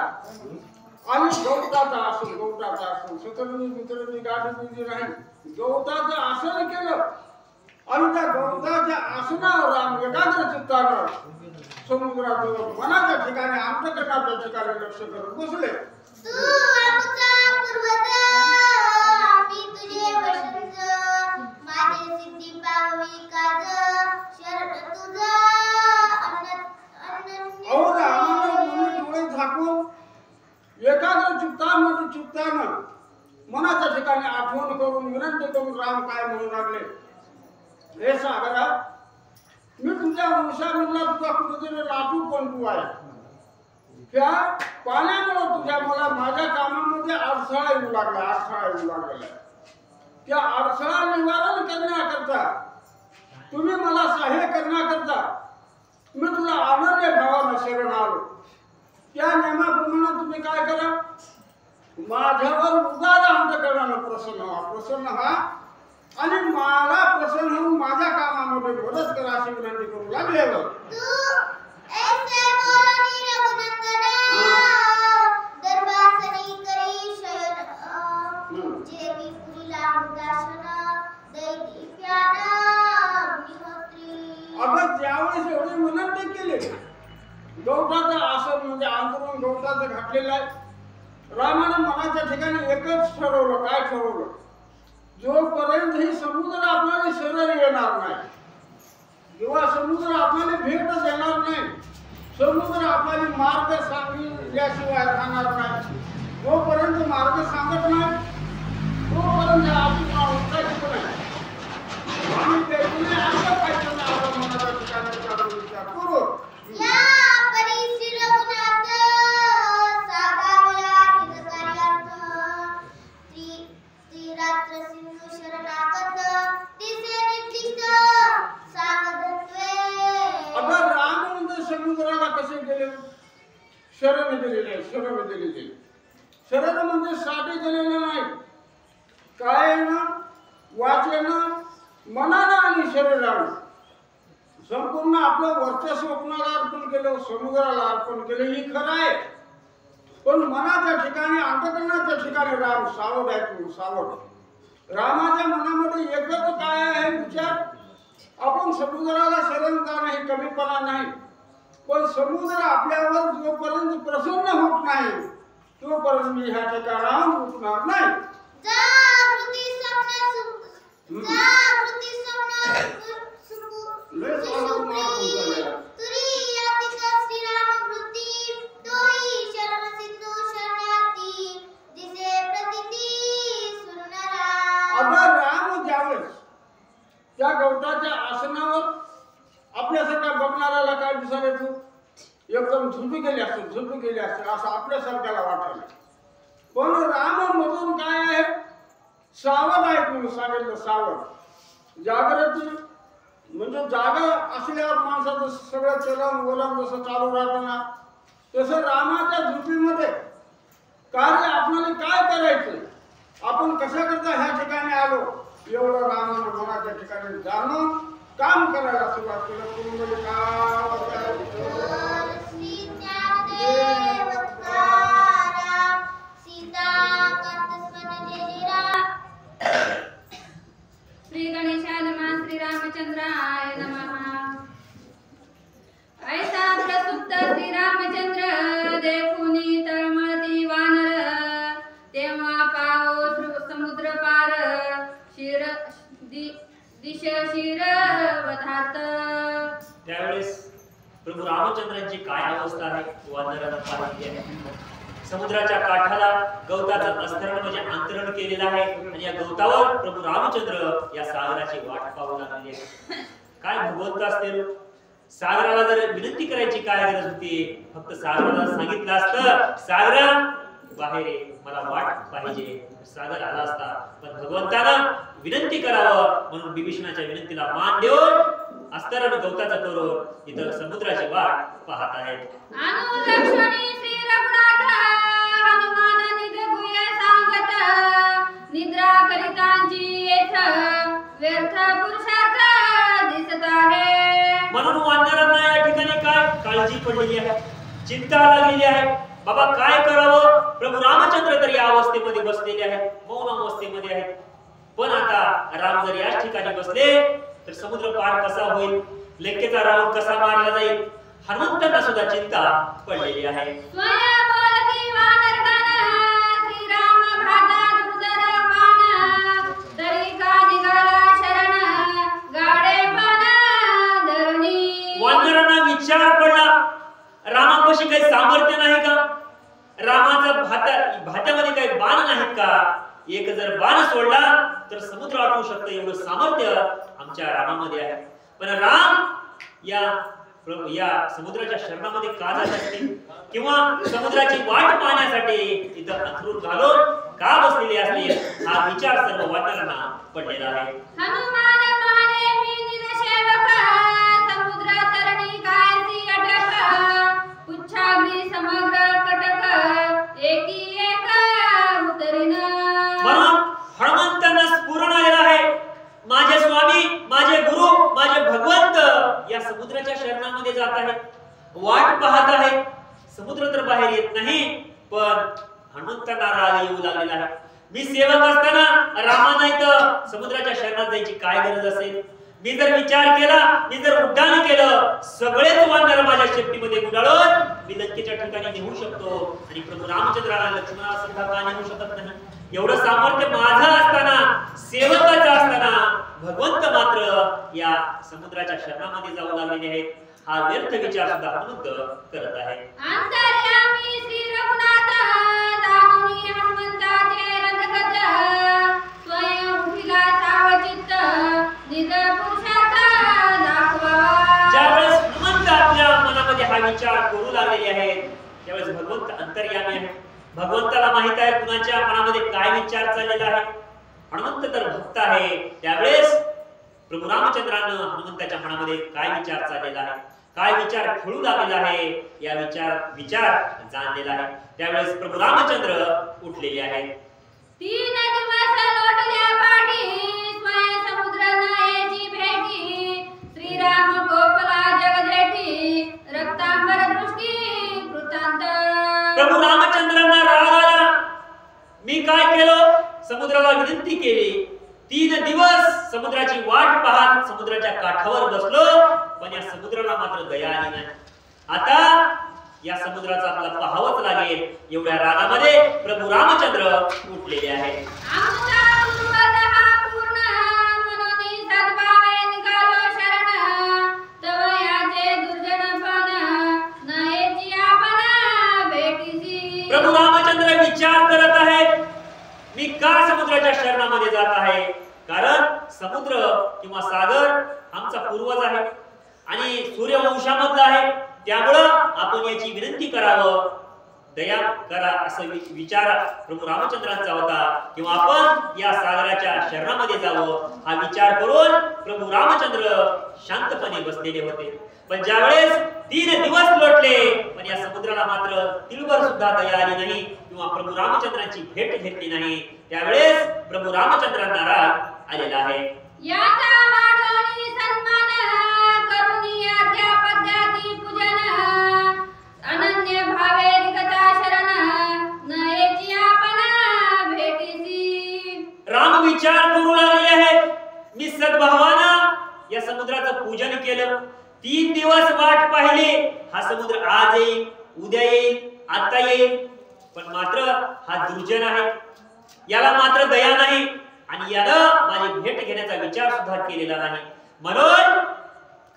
आणि गवताचं आसन सतरंगी मित्रांनी गाठी राहील गवताचं आसन केलं आणि त्या गवताच्या आसनावर राम एकाग्र चित्तानं समुद्राजवळ मनाच्या ठिकाणी अंतःकरणाच्या ठिकाणी लक्ष करत बसले. तू आमचा पूर्वज आम्ही तुझे वशंच माझे सिद्धी पाववी काज शरण तुझा अहो रामाने डोळे झाकून एकाग्र चित्तानं मनाच्या ठिकाणी आठवण करून विनंती करून राम काय म्हणू लागले? हे सागरा, मी तुझ्या वंशामधला तुझा कुठेतरी लाटू पंटू आहे. त्या पाण्यामुळे तुझ्या मला माझ्या कामामध्ये अडथळा येऊ लागला. त्या अडथळा निवारण करण्याकरता तुम्ही मला सहाय्य करण्याकरता मी तुला अनन्य भावानं शरण आलो. त्या नियमाप्रमाणे तुम्ही काय करा? माझ्यावर उदार अंतःकरणानं प्रसन्न व्हा आणि मला प्रसन्न होऊन माझ्या कामामध्ये मदत करा अशी विनंती करू लागले. अगं ज्यावेळेस एवढी विनंती केली, गवताचं आसन म्हणजे अंतरून गवताचं घातलेलं आहे. रामानं मनाच्या ठिकाणी एकच ठरवलं. काय ठरवलं? जोपर्यंत ही समुद्र आपल्याला शरण येणार नाही, जेव्हा समुद्र आपल्याला भेट देणार नाही, समुद्र आपल्याला मार्ग सांगितल्याशिवाय राहणार नाही, जोपर्यंत मार्ग सांगत नाही तोपर्यंत आपण उठायचं नाही. आम्ही त्यातून आता पाहिजे ना आपण मनाच्या ठिकाणी विचार करू. शरण म्हणजे साठी गेलेलं नाही. कायेनं वाचेनं मनानं आणि शरीरानं संपूर्ण आपलं वर्चस्व कुणाला अर्पण केलं? समुद्राला अर्पण केलं. ही खरं आहे, पण मनाच्या ठिकाणी अंतःकरणाच्या ठिकाणी राम सावध आहे. सावध. रामाच्या मनामध्ये एकच काय आहे विचार? आपण समुद्राला शरण जाणं हे कमीपणा नाही, पण समुद्र आपल्यावर जोपर्यंत प्रसन्न होत नाही तोपर्यंत मी ह्या ठिकाणाहून उठणार नाही. अगर राम ज्यावेळेस त्या गवताच्या आसनावर आपल्यासारख्या बघणाऱ्याला काय दिसायला तू एकदम झुपी गेली असेल असं आपल्यासारख्याला वाटायला. पण राम मधून काय आहे? सावध आहे. तुम्ही सांगितलं सावध. जागृती म्हणजे जागा असल्यावर माणसाचं सगळं चलन वलन जसं चालू राहतं ना, तसं रामाच्या झुपीमध्ये कार्य आपल्याला काय करायचं, आपण कशा करता ह्या ठिकाणी आलो, एवढं रामानं मनाच्या ठिकाणी जाणून काम करायला सुरुवात केलं. प्रभू रामचंद्रांची काय अवस्था आहे वानरांना पाहिली आहे. समुद्राच्या काठाला गवताचं अस्तरण म्हणजे अंतरण केलेलं आहे आणि या गवतावर प्रभू रामचंद्र या सागराची वाट पाहू लागलेली आहे. काय भगवंत असते, सागराला जर विनंती करायची काय गरज होती, फक्त सागराला सांगितलं असतं सागरा बाहेर ये, मला वाट पाहिजे, सागर आला असता. पण भगवंतानं विनंती करावं म्हणून बिभीषणाच्या विनंतीला मान देऊन अस्तरण गवताचा करून इथं समुद्राची वाट पाहत आहेत. अनुलक्षणी श्री रघुनाथ हनुमान निघगुये सांगत, निद्रा करितांची येथ व्यर्थ पुरुषार्थ दिसत आहे. म्हणून वानरांना या ठिकाणी काय काळजी पडलेली आहे, चिंता लागलेली आहे. बाबा काय करावं, प्रभू रामचंद्र तर या अवस्थेमध्ये बसलेले आहेत, मौन अवस्थेमध्ये आहेत. पण आता राम जर याच ठिकाणी बसले तर समुद्र पार कसा होईल, लेकेचा रावण कसा मारला जाईल, हनुमंतांना सुद्धा चिंता पडलेली आहे. स्वयं बोलती वानरगण, श्रीराम भाता दुर्धर मान, तरी का निघाला शरण गाडे पण धरणी. वानरांना विचार पडला, रामापाशी काही सामर्थ्य नाही का, रामाचा भात्यामध्ये काही बाण नाहीत का, एक जर बाण सोडला तर समुद्र आटवू शकतं एवढं सामर्थ्य आमच्या रामामध्ये आहे. पण राम या समुद्राच्या शरणामध्ये का जात असतील किंवा समुद्राची वाट पाहण्यासाठी इथं अंथरूण घालून का बसलेले असतील, हा विचार सर्व वानरांना पडलेला आहे. हनुमान माने मी निजसेवक, समुद्र तरणी कायसी अटक, उच्छाग्री समग्र कटक, एकी एक उतरीन. म्हणून हनुमंतांना स्फुरण आलेलं आहे, माझे स्वामी, माझे गुरु, माझे भगवंत या समुद्राच्या शरणामध्ये जात आहेत, वाट पाहत आहेत. समुद्र तर बाहेर येत नाही, पण हनुमंतांना राग येऊ लागलेला आहे. मी सेवक असताना रामाना इथं समुद्राच्या शरणात जायची काय गरज असेल. मी जर विचार केला, मी जर उड्डाण केलं, सगळेच वानर माझ्या शेपटीमध्ये गुंडाळून मी लंकेच्या ठिकाणी नेऊ शकतो आणि प्रभू रामचंद्राला लक्ष्मणाला सुद्धा का नेऊ शकत नाही. एवढं सामर्थ्य माझं असताना, सेवकाचं असताना भगवंत मात्र या समुद्राच्या शरणामध्ये जाऊ लागलेले आहेत. हा व्यर्थ विचार सुद्धा हनुमंत करत आहे. अंतर्यामी श्री रघुनाथ, दामुनी हनुमंताचे रथगत, स्वयं उठिला सावचित्त, निज पुरुषार्थ दाखवा. ज्यावेळेस हनुमंत आपल्या मनामध्ये हा विचार करू लागलेले आहेत त्यावेळेस भगवंत अंतर्यामी आहे. भगवंताला माहित आहे कुणाच्या मनामध्ये काय विचार चाललेला आहे. हनुमंत तर भक्त आहे, त्यावेळेस प्रभू रामचंद्रानं हनुमंताच्या मनामध्ये काय विचार चाललेला आहे, काय विचार खेळू लागलेला आहे, या विचार जाणलेला आहे. त्यावेळेस प्रभू रामचंद्र उठलेले आहेत. 3 दिवस लोटल्या पाठी, स्वयं समुद्र नयेची भेटी, श्रीराम गोपला जगजेठी, रक्तांबर दृष्टी वृत्तांत. प्रभू रामचंद्रांना राग आला. मी काय केलं, समुद्राला विनंती केली. 3 दिवस समुद्राची वाट पाहत समुद्राच्या काठावर बसलो, पण या समुद्राला मात्र दया आली नाही. आता या समुद्राचा आपल्याला पाहावंच लागेल. एवढ्या रागामध्ये प्रभू रामचंद्र उठलेले आहेत. आमचा पूर्वज हा पूर्ण, मनोनी सद्भावे निघालो शरण, तव याचे दुर्जनपण, नयेची आपण भेटीसी. प्रभू रामचंद्र विचार करत आहेत, मी का समुद्राच्या शरणामध्ये जात आहे. कारण समुद्र किंवा सागर आमचा पूर्वज आहे आणि सूर्यवंशामधला आहे. त्यामुळं आपण याची विनंती करावं, दया करा असं विचार प्रभू रामचंद्रांचा होता, किंवा आपण या सागराच्या शरणामध्ये जावं हा विचार करून प्रभू रामचंद्र शांतपणे बसलेले होते. पण ज्यावेळेस 3 दिवस लोटले पण या समुद्राला मात्र तिळभर सुद्धा दया आली नाही किंवा प्रभू रामचंद्रांची भेट घेतली नाही, त्यावेळेस प्रभू रामचंद्रांना राग आलेला आहे. याचा वाढवणी सन्मान, करुणी आज्ञा पद्धती पूजन, अनन्य भावे रिगता शरण, नयेची आपण भेटीसी. राम विचार करू लागले आहेत, मी सद्भावानं या समुद्राचं पूजन केलं. 3 दिवस वाट पाहिली, हा समुद्र आज येईल, उद्या येईल, आता येईल, पण मात्र हा दुर्जन आहे, याला मात्र दया नाही आणि याला माझी भेट घेण्याचा विचार सुद्धा केलेला नाही. म्हणून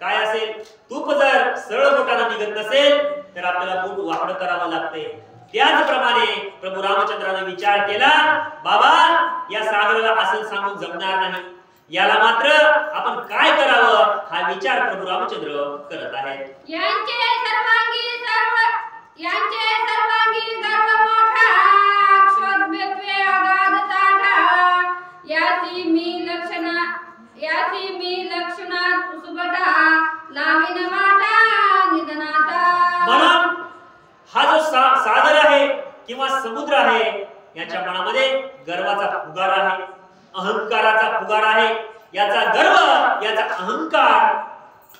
काय असेल, तूप जर सरळ बोटाने निघत नसेल तर आपल्याला बोट वाकडं करावं लागते. त्याचप्रमाणे प्रभू रामचंद्राने विचार केला, बाबा या सागराला असं सांगून जमणार नाही, याला मात्र आपण काय करावं हा विचार प्रभू रामचंद्र करत आहेत. यांचे सर्वांगी गर्व मोठा, क्षोभ्यत्वे अगाध ताठा, यासी मी लक्षणात सुबटा, लावीन वाटा निधनाता. म्हणून हा जो सागर आहे किंवा समुद्र आहे याच्या मनामध्ये गर्वाचा फुगार आहे, अहंकाराचा फुगार आहे. याचा गर्व, याचा अहंकार,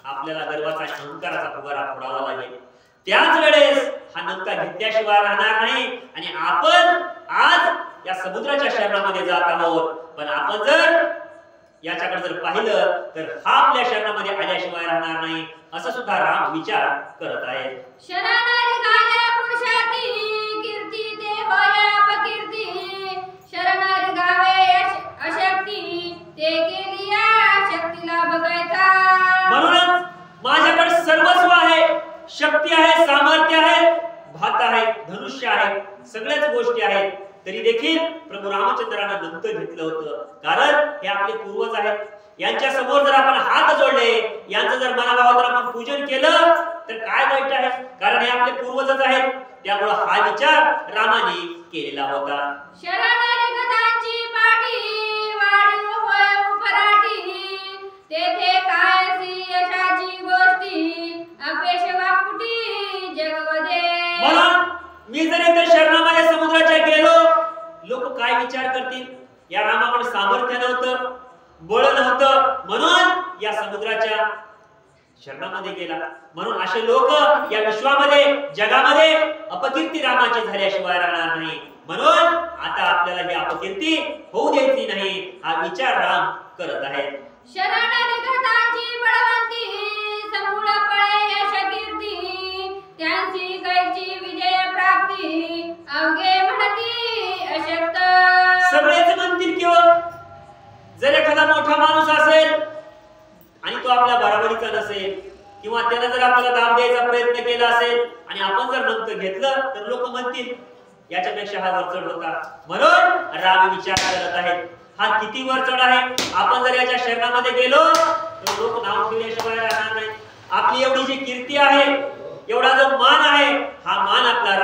आपल्याला गर्वाचा अहंकाराचा फुगारा फोडावा लागेल. त्याच वेळेस हा नमका घेतल्याशिवाय राहणार नाही. आणि आपण आज या समुद्राच्या शरणामध्ये जात आहोत, पण आपण जर याच्याकडे जर पाहिलं तर हा आपल्या शरणामध्ये आल्याशिवाय राहणार नाही, असं सुद्धा राम विचार करत आहे. शरणारी गाल्या पुरुषाती, कीर्ती ते होय अपकीर्ती, शरणारी गावे अशक्ती, ते केली शक्तीला बघायचा. म्हणूनच माझ्याकडे सर्वस्व आहे, शक्ती आहे, सामर्थ्य आहे, भात आहे, धनुष्य आहे, सगळ्याच गोष्टी आहेत, तरी देखील प्रभू रामचंद्रानं नमतं घेतलं होतं. कारण हे आपले पूर्वज आहेत. यांच्या समोर जर आपण हात जोडले, यांचं जर मनाभावात आपण पूजन केलं तर काय वाईट आहे, कारण हे आपले पूर्वजच आहेत. त्यामुळे हा विचार रामाने केलेला होता. शरणारी गदांची पाठी, वाढी होय उपराठी, तेथे कायसी यशाची गोष्टी, अपेश वाकुटी जगवदे. म्हणून मी जर इथे शरणामध्ये समुद्राच्या गेलो, लोक काय विचार करतील. या रामाकडे सामर्थ्य नव्हतं, बळ नव्हतं, म्हणून या समुद्राच्या शरणामध्ये गेला. म्हणून असे लोक या विश्वामध्ये, जगामध्ये अपकीर्ती रामाची झाल्याशिवाय राहणार नाही. म्हणून आता आपल्याला ही अपकीर्ती होऊ द्यायची नाही, हा विचार राम करत आहेत. शरणारी गदांची बळवंती, समूळ पळे यश कीर्ती, त्यांची कैची विजय प्राप्ती, अवघे म्हणती अशक्त. सगळेच म्हणतील की जर एखादा मोठा माणूस असेल आणि तो आपल्या बरोबरीचा नसेल, किंवा त्याने जर आपल्याला दाब द्यायचा प्रयत्न केला असेल आणि आपण जर नंतर घेतलं तर लोक म्हणतील याच्यापेक्षा हा वरचढ होता. म्हणून राम विचार करत आहेत, हा किती वरचढ आहे. आपण जर याच्या शरणामध्ये गेलो तर लोक नाव ठेवल्याशिवाय राहणार नाही. आपली एवढी जी कीर्ती आहे, एवढा जो मान आहे, हा मान आपला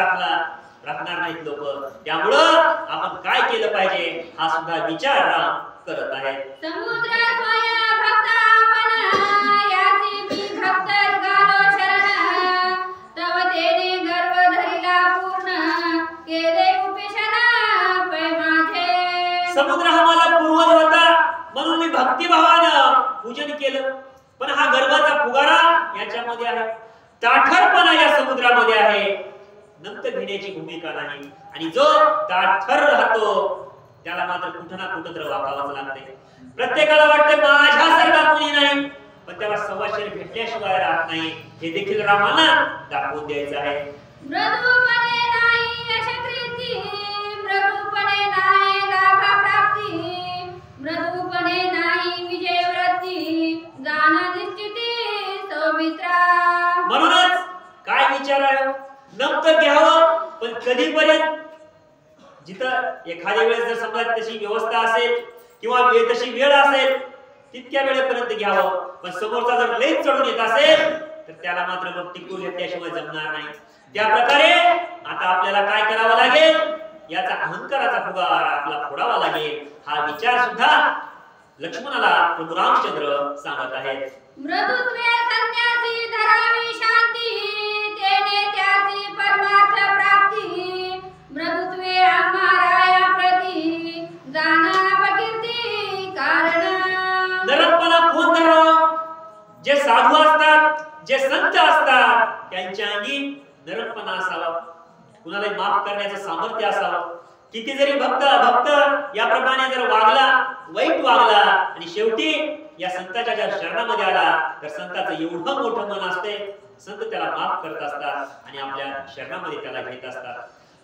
राखणार नाहीत लोक. त्यामुळं आपण काय केलं पाहिजे हा सुद्धा विचार राम करत आहेत. समुद्र स्वय भक्त आपण, यासी मी भक्त गालो शरण, तव तेने गर्व धरिला पूर्ण, केले उपेशन पै माझे. समुद्र हा माझा पूर्वज होता, म्हणून मी भक्तिभावानं पूजन केलं, पण हा गर्वाचा फुगारा याच्यामध्ये आहे, ताठरपणा या समुद्रामध्ये आहे, नंतर घेण्याची भूमिका नाही. आणि जो ताठर राहतो त्याला मात्र कुठं ना कुठं तर वाकावंच लागते. प्रत्येकाला वाटते माझ्यासारखा कोणी नाही, पण त्याला सव्वाशेर भेटल्याशिवाय राहत नाही, हे देखील रामाला दाखवून द्यायचं आहे. मृदूपणे नाही यशकीर्ती, मृदूपणे नाही लाभ प्राप्ती, मृदूपणे नाही विजय वृत्ती, जाण निश्चिती सौमित्रा. म्हणूनच काय विचार आहे, नमतं घ्यावं, पण कधीपर्यंत. जिथं एखाद्या वेळेस जर समजा तशी व्यवस्था असेल किंवा तशी वेळ असेल तितक्या वेळेपर्यंत घ्यावं, पण समोरचा जर लईच चढून येत असेल तर त्याला मात्र मग टिकून घेतल्याशिवाय जमणार नाही. त्या प्रकारे आता आपल्याला काय करावं लागेल, याचा अहंकाराचा फुगार आपला फोडावा लागेल. हा विचार सुद्धा लक्ष्मणाला प्रभू रामचंद्र सांगत आहेत. मृदुत्वे संन्यासी धरावी शांती, तेने त्याची परमार्थ प्राप्ती, मृदुत्वे आम्हाराया प्रती, जाणा अपकीर्ती कारण. नरकपणा कोण धरावा, जे साधू असतात, जे संत असतात, त्यांच्या अंगी नरकपणा असावा, कुणाला माफ करण्याचं सामर्थ्य असावं. किती जरी भक्त याप्रमाणे जर वागला, वाईट वागला आणि शेवटी या संताच्या जर शरणामध्ये आला तर संताचं एवढं मोठं मन असते, संत त्याला माफ करत असतात आणि आपल्या शरणामध्ये त्याला घेत असतात.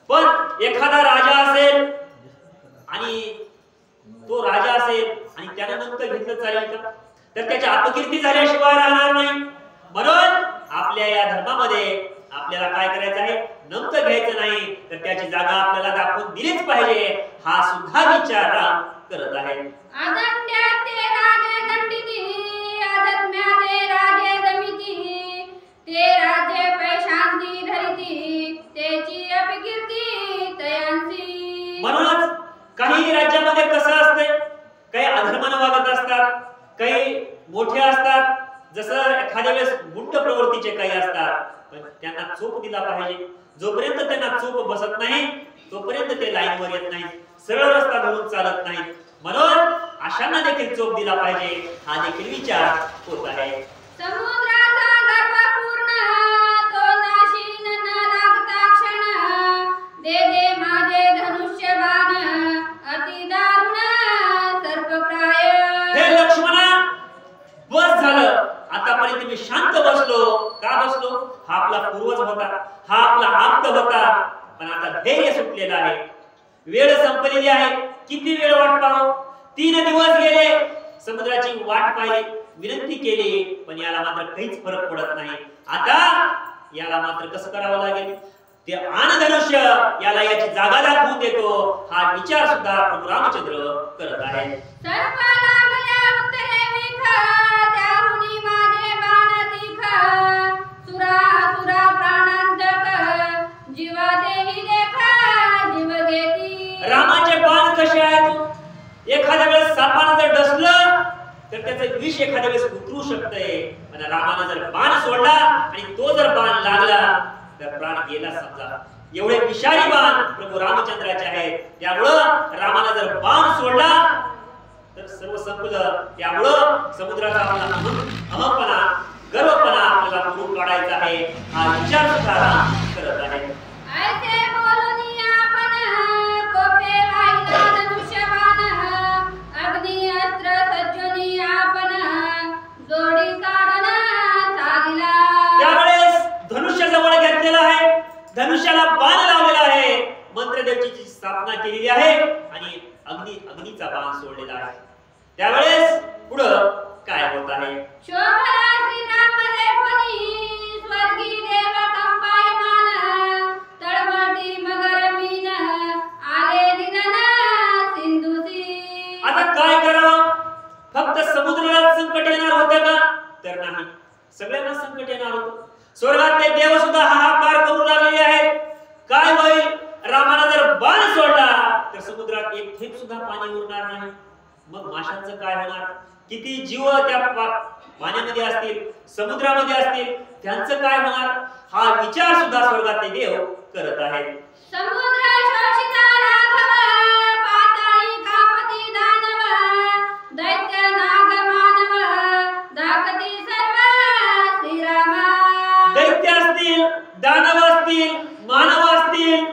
पण एखादा राजा असेल आणि तो राजा असेल आणि त्याने नंतर घेतलं चालेल का? तर त्याची अपकीर्ती झाल्याशिवाय राहणार नाही. म्हणून आपल्या या धर्मामध्ये आपल्याला काय करायचं आहे, नमतं घ्यायचं नाही, तर त्याची जागा आपल्याला दाखवून दिलीच पाहिजे. हा सुद्धा विचार राम करत आहे. अदंड्याते राजे दंडिती, अदम्याते राजे दमिती, ते राजे पैशांती धरिती, त्याची अपकीर्ती तयांसी. म्हणूनच काही राज्यामध्ये कसं असते, काही अधर्मानं वागत असतात, काही मोठे असतात, जसं एखाद्या वेळेस गुंड प्रवृत्तीचे काही असतात, पण त्यांना चोप दिला पाहिजे. जोपर्यंत त्यांना चोप बसत नाही तोपर्यंत ते लाईनवर येत नाही, सरळ रस्ता धरून चालत नाही. म्हणून अशांना देखील चोप दिला पाहिजे, हा देखील विचार होत आहे. समुद्राचा गर्भ पूर्ण, तो नाशीन न लागता क्षण, दे दे माझे धनुष्य बाण, अति दारुण सर्पप्राय. हे लक्ष्मणा, बस झालं, आतापर्यंत मी शांत बसलो. का बसलो? हा आपला पूर्वज होता, हा आपला आप्त होता, पण आता धैर्य सुटलेलं आहे, वेळ संपलेली आहे. किती वेळ वाट पाहू? 3 दिवस गेले, समुद्राची वाट पाहिली, विनंती केली, पण याला मात्र काहीच फरक पडत नाही. आता याला मात्र कसं करावं लागेल, ते आनधनुष्य याला याची जागा दाखवून देतो, हा विचार सुद्धा प्रभू रामचंद्र करत आहे. सर्प लागल्या उत्तरे विख, त्याहुनी माझे बाण तीख, सुरा सुरा प्राणांतक, जीवा देही लेख, जीव घेती. रामाचे बाण कसे आहेत? एखाद्या वेळेस सापानं जर डसलं तर त्याचं विष एखाद्या वेळेस उतरू शकतंय, पण रामानं जर बाण सोडला आणि तो जर बाण लागला तर प्राण गेला समजा. एवढे विषारी बाण प्रभू रामचंद्राचे आहेत. त्यामुळं रामानं जर बाण सोडला तर सर्व संपलं. त्यामुळं समुद्राचा आपला अहमपणा, गर्वपणा आपल्याला मोडून काढायचा आहे, हा विचार सुद्धा राम करत आहे. ऐसे बोलूनी आपण, कोपे वाहिला धनुष्य बाण, अग्नी अस्त्र सज्जनी आपण, जोडी काढून चालिला. त्यावेळेस धनुष्य जवळ घेतलेला आहे, धनुष्याला बाण लावलेला आहे, मंत्रदेवची स्थापना केलेली आहे आणि अग्नीचा बाण सोडलेला आहे. त्यावेळेस पुढं काय होत आहे? शोभला श्रीराम रेखनी, स्वर्गी देव कंपायमान, तळमळती मगर मीन, आले दिनन सिंधुसी. आता काय करावं? फक्त समुद्राला संकट येणार होतं का? तर नाही, सगळ्यांना संकट येणार होतं. स्वर्गातले देव सुद्धा हाहाकार करू लागलेले आहेत. काय होईल? रामाने जर बाण सोडला तर समुद्रात एक थेंब सुद्धा पाणी उरणार नाही. मग माशांचं काय होणार? किती जीव त्या पाण्यामध्ये असतील, समुद्रामध्ये असतील, त्यांचं काय होणार? हा विचार सुद्धा स्वर्गातले देव करत आहेत. समुद्र शोषिता राघव, पाताळी कापती दानव, दैत्य नाग मानव, दाखती सर्व श्रीराम. दैत्य असतील, दानव असतील, मानव असतील,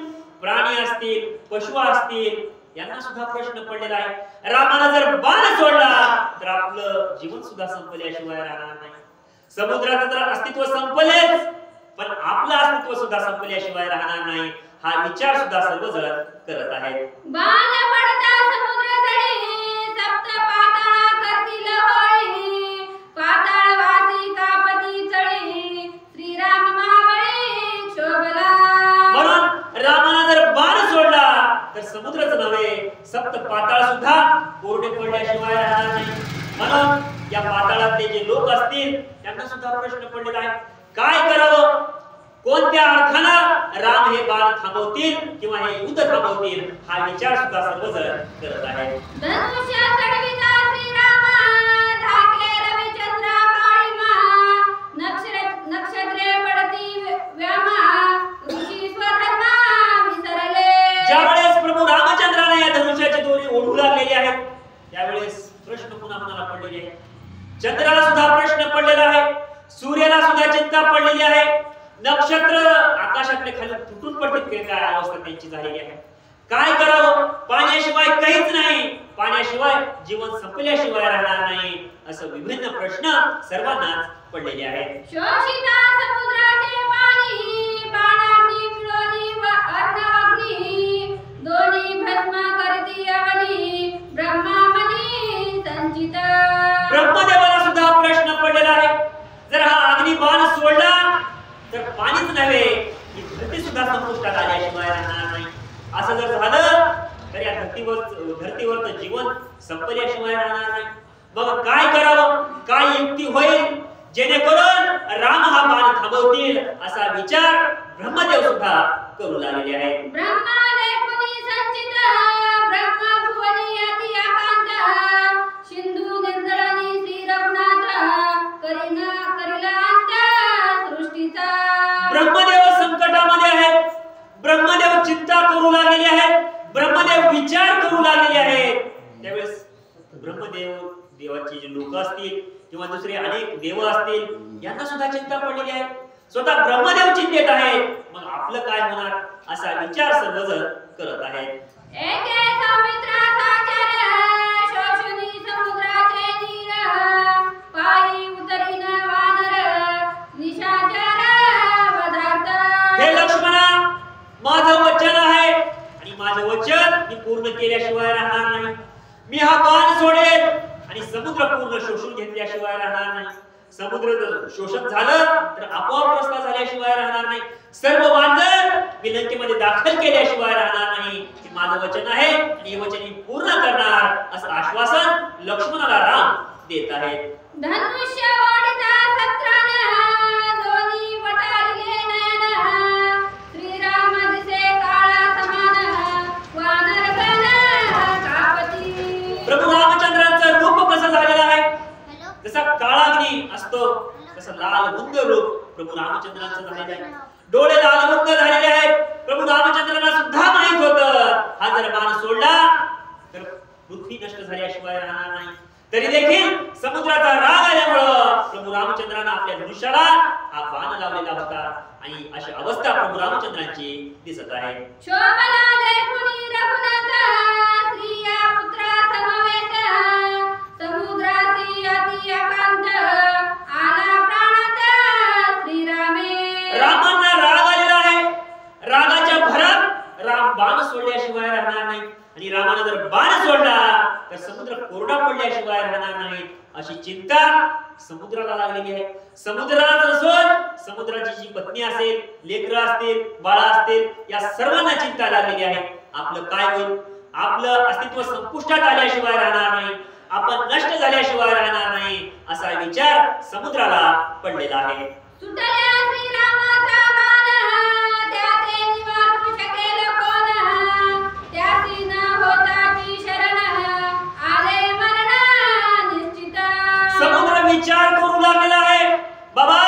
प्राणी असतील, पशु असतील, यांना सुद्धा प्रश्न पडलेला आहे. रामाने जर बाण सोडला तर आपलं जीवन सुद्धा संपल्याशिवाय राहणार नाही. समुद्राचं तर अस्तित्व संपलेच, पण आपलं अस्तित्व सुद्धा संपल्याशिवाय राहणार नाही. हा विचार सुद्धा सर्वजण करत आहेत. बाण पडता समुद्र तळी, सप्त पाताळा करतील होळी, पाताळवासी कापती चळी, श्रीराम महाबळी शोभला. म्हणून रामाने जर बाण सोडला तर समुद्रच नव्हे, सप्त पाताळ सुद्धा कोरडे पडल्याशिवाय राहणार नाही. म्हणून या पाताळातले जे लोक असतील त्यांना सुद्धा प्रश्न पडलेला आहे, काय करावं? कोणत्या अर्थानं राम हे बाण थांबवतील किंवा हे युद्ध थांबवतील? हा विचार सुद्धा सर्वजण करत आहेत. धनुष्य चढविता श्रीराम, धाकले रविचंद्र काळीमा, नक्षत्रे पडती व्यामा, ऋषी स्वधर्मा विसरले. ज्यावेळेस प्रभू रामचंद्राने या धनुष्याची दोरी ओढू लागलेली आहे त्यावेळेस प्रश्न पुन्हा पुन्हा पडलेले आहे. चंद्राला सुद्धा प्रश्न पडलेला आहे, सूर्याला सुद्धा चिंता पडलेली आहे, नक्षत्र आकाशातले खाली तुटून पडतील काय अवस्था त्यांची झालेली आहे. काय करावं? पाण्याशिवाय काहीच नाही, पाण्याशिवाय जीवन संपल्याशिवाय राहणार नाही, असं विभिन्न प्रश्न सर्वांनाच पडलेले आहेत. शोषिता समुद्राचे पाणी, बाणाग्नी मिळवली व अर्णवाग्नी, दोन्ही भस्म करती अवनी, ब्रह्मामणी संचित. ब्रह्मदेवाला सुद्धा नव्हे ही धरती सुद्धा संपुष्टात आल्याशिवाय राहणार नाही. असं जर झालं तर या धरतीवरचं जीवन संपल्याशिवाय राहणार नाही. मग काय करावं, काय युक्ती होईल जेणेकरून राम हा बाण थांबवतील असा विचार ब्रह्मदेव सुद्धा करू लागलेले आहेत. ब्रह्मालय कुणी संचित ब्रह्मभुवनी अति आकांत सिंधू निर्जळणी श्री रघुनाथ करिला अंत सृष्टीचा. ब्रह्मदेव संकटामध्ये आहेत, ब्रह्मदेव चिंता करू लागलेले आहेत, ब्रह्मदेव विचार करू लागलेले आहेत. त्यावेळेस ब्रह्मदेव देवाची जी लोक असतील किंवा दुसरे अनेक देव असतील यांना सुद्धा चिंता पडलेली आहे. स्वतः ब्रह्मदेव चिंतेत आहेत. मग आपलं काय होणार असा विचार सर्वजण करत आहेत. एके समुद्राचा चर शोषुनी समुद्राचे नीर पायी उतरीन वानर निशाचर पदार्थ. हे लक्ष्मणा, माझं वचन आहे आणि माझं वचन मी पूर्ण केल्याशिवाय राहणार नाही. मी हा बाण सोडेल आणि समुद्र पूर्ण शोषून घेतल्याशिवाय राहणार नाही. समुद्र जर शोषण झालं तर आपोआप रस्ता झाल्याशिवाय राहणार नाही. सर्व वानर मी लंकेमध्ये दाखल केल्याशिवाय राहणार नाही. हे माझं वचन आहे आणि हे वचन मी पूर्ण करणार असं आश्वासन लक्ष्मणाला राम देत आहेत. धनुष्य ओढिता सत्रान दोन्ही वटारिले नयन श्रीराम दिसे काळा समान वानरगण कापती. प्रभू रामचंद्रांचं रूप कसं झालेलं आहे, जसा काळाग्नी असतो तसं लालबुंद रूप प्रभू रामचंद्रांचं झालेलं आहे. डोळे लालबुंद झालेले आहेत. प्रभू रामचंद्रांना सुद्धा माहित होतं हा जर बाण सोडला तर पृथ्वी नष्ट झाल्याशिवाय राहणार नाही. तरी देखील समुद्राचा राग आल्यामुळं प्रभू रामचंद्रांना आपल्या धनुष्याला हा बाण लावलेला होता आणि अशी अवस्था प्रभू रामचंद्रांची दिसत आहे. शोभला देखुनी रघुनाथ स्त्रिया पुत्रा समवेत समुद्राची अति आकांत आला प्राणात श्रीरामे. रामांना राग आलेला आहे. रागाच्या भरात राम बाण सोडल्याशिवाय राहणार नाही आणि रामाने जर बाण सोडला तर समुद्र कोरडा पडल्याशिवाय राहणार नाही अशी चिंता समुद्राला लागलेली आहे. समुद्राला नसून समुद्राची जी पत्नी असेल, लेकरं असतील, बाळा असतील या सर्वांना चिंता लागलेली आहे. आपलं काय होईल, आपलं अस्तित्व संपुष्टात आल्याशिवाय राहणार नाही, आपण नष्ट झाल्याशिवाय राहणार नाही असा विचार समुद्राला पडलेला आहे. सुटल्या श्रीरामाचा बाण त्याचे निवारू शकेल कोण त्याची न होताची शरण आले मरण निश्चित. समुद्र विचार करू लागलेला आहे. बाबा,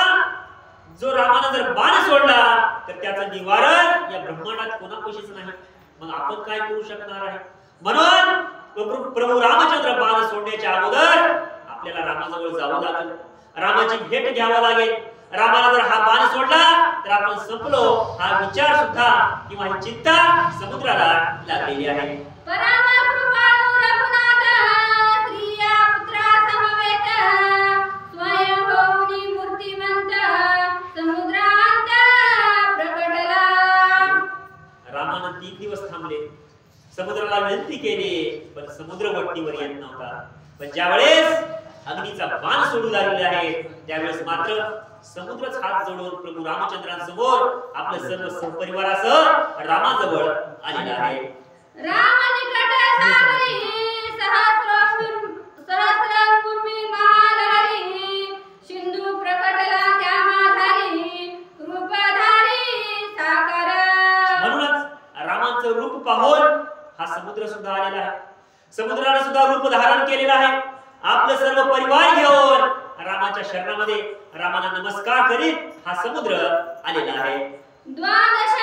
जो रामाने जर बाण सोडला तर त्याचं निवारण या ब्रह्मांडात कोणापाशीच नाही. मग आपण काय करू शकणार आहे? म्हणून प्रभू रामचंद्र बाण सोडण्याच्या अगोदर आपल्याला रामाजवळ जावं लागेल, रामाची भेट घ्यावं लागेल. रामाला जर हा बाण सोडला तर आपण संपलो हा विचार सुद्धा किंवा ही चिंता समुद्राला लागलेली आहे. परम कृपाळू रघुनाथ स्त्रिया पुत्रा समवेत स्वयं होऊनी मूर्तिमंत समुद्रांत प्रकटला. रामानं 3 दिवस थांबले, समुद्राला विनंती केली पण समुद्र वट्टीवर येत नव्हता. पण ज्यावेळेस अग्नीचा बाण सोडू लागलेला आहे त्यावेळेस मात्र समुद्रच हात जोडून प्रभू रामचंद्रांसमोर आपल्या सर्व सहपरिवारासह रामाजवळ आलेला आहे. राम निकट सागरी सहस्र कुर्मी महालहरी सिंधू प्रकटला त्या माधारी रूपधारी साकार. म्हणूनच रामांचं रूप पाहून हा समुद्र सुद्धा आलेला आहे. समुद्राने सुद्धा रूप धारण केलेलं आहे. आपलं सर्व परिवार घेऊन रामाच्या शरणामध्ये रामाला नमस्कार करीत हा समुद्र आलेला आहे. द्वादश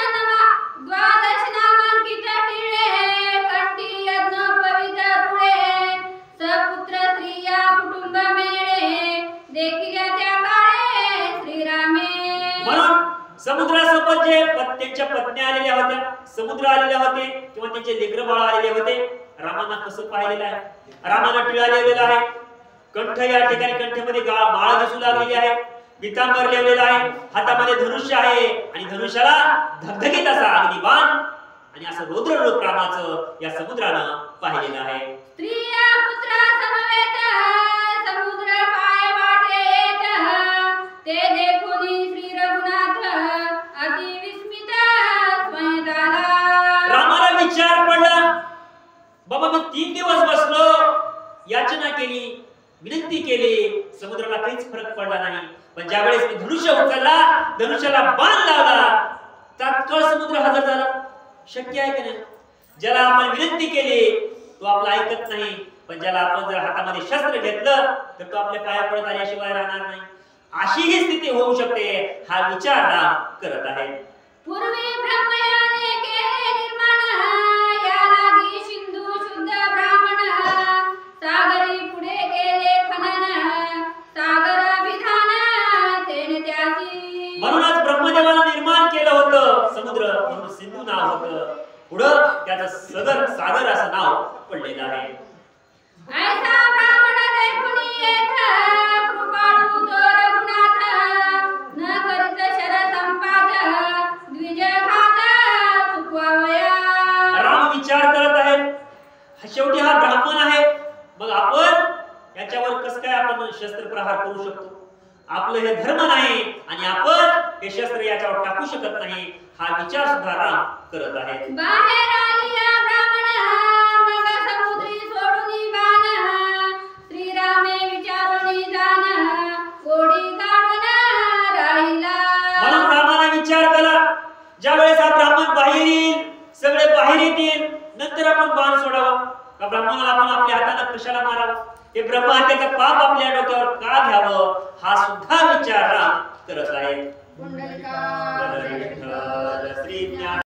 नामांकित टिळे कंठी यज्ञ पवित्र रुळे सपुत्र स्त्रिया कुटुंब मेळे देखिल्या त्या काळे श्रीरामे. म्हणून समुद्रासोबत जे त्यांच्या पत्नी आलेल्या होत्या, समुद्र आलेले होते किंवा त्यांचे लेकरं बाळ आलेले होते, रामांना कसं पाहिलेलं आहे? रामाला टिळा लिहिलेला आहे. कंठ या ठिकाणी कंठमध्ये माळ दिसू लागलेली आहे, पितांबर लिहिलेला आहे, हातामध्ये धनुष्य आहे आणि धनुष्याला धगधगीत असा अग्निबाण आणि असं रौद्र रूप रामाचं या समुद्रानं पाहिलेलं आहे. स्त्रिया पुत्रा समवेत समुद्र पाय वाटे येत ते देखुनी श्री रघुनाथ बाबा मी 3 दिवस बसलो, याचना केली, विनंती केली, समुद्राला काहीच फरक पडला नाही. पण ज्यावेळेस मी धनुष्य उचलला, धनुष्याला बाण लावला, तात्काळ समुद्र हजर झाला. शक्य आहे की नाही? ज्याला आपण विनंती केली तो आपला ऐकत नाही, पण ज्याला आपण जर हातामध्ये शस्त्र घेतलं तर तो आपल्या पाया पडत आल्याशिवाय राहणार नाही. अशी ही स्थिती होऊ शकते, हा विचार राम करत आहे. पूर्वी ब्रह्मयाने केले निर्माण, या लागी सिंधू शुद्ध ब्राह्मण. सागरी पुढे केले खनन, सागराभिधान तेने त्यासी. म्हणूनच ब्रह्मदेवाला निर्माण केलं होतं समुद्र, म्हणून सिंधू नाव होतं. पुढं त्याचं सागर असं नाव पडलेलं आहे. ऐसा ब्राह्मण देखुनी येथ, कृपाळू तो रघुनाथ. न करीत शर संपाद, द्विज घात चुकवावया. राम विचार करत आहेत, शेवटी हा ब्राह्मण आहे, मग आपण याच्यावर कसं काय आपण शस्त्र प्रहार करू शकतो? आपलं हे धर्म नाही आणि आपण हे शस्त्र याच्यावर टाकू शकत नाही, हा विचार सुद्धा राम करत आहेत. बाहेर आलिया ब्राह्मण, मग समुद्री सोडून बाण. श्रीरामे विचारुनी जाण, गोडी काढून राहिला. म्हणून रामाने विचार केला, ज्या वेळेस हा ब्राह्मण बाहेर येईल, सगळे बाहेर येतील, नंतर आपण बाण सोडावा का? ब्राह्मणाला आपण आपल्या हाताने कशाला मारावं? हे ब्रह्महत्येचं पाप आपल्या डोक्यावर का घ्यावं? हा सुद्धा विचार राम करत आहे. पुंडलिका श्री ज्ञान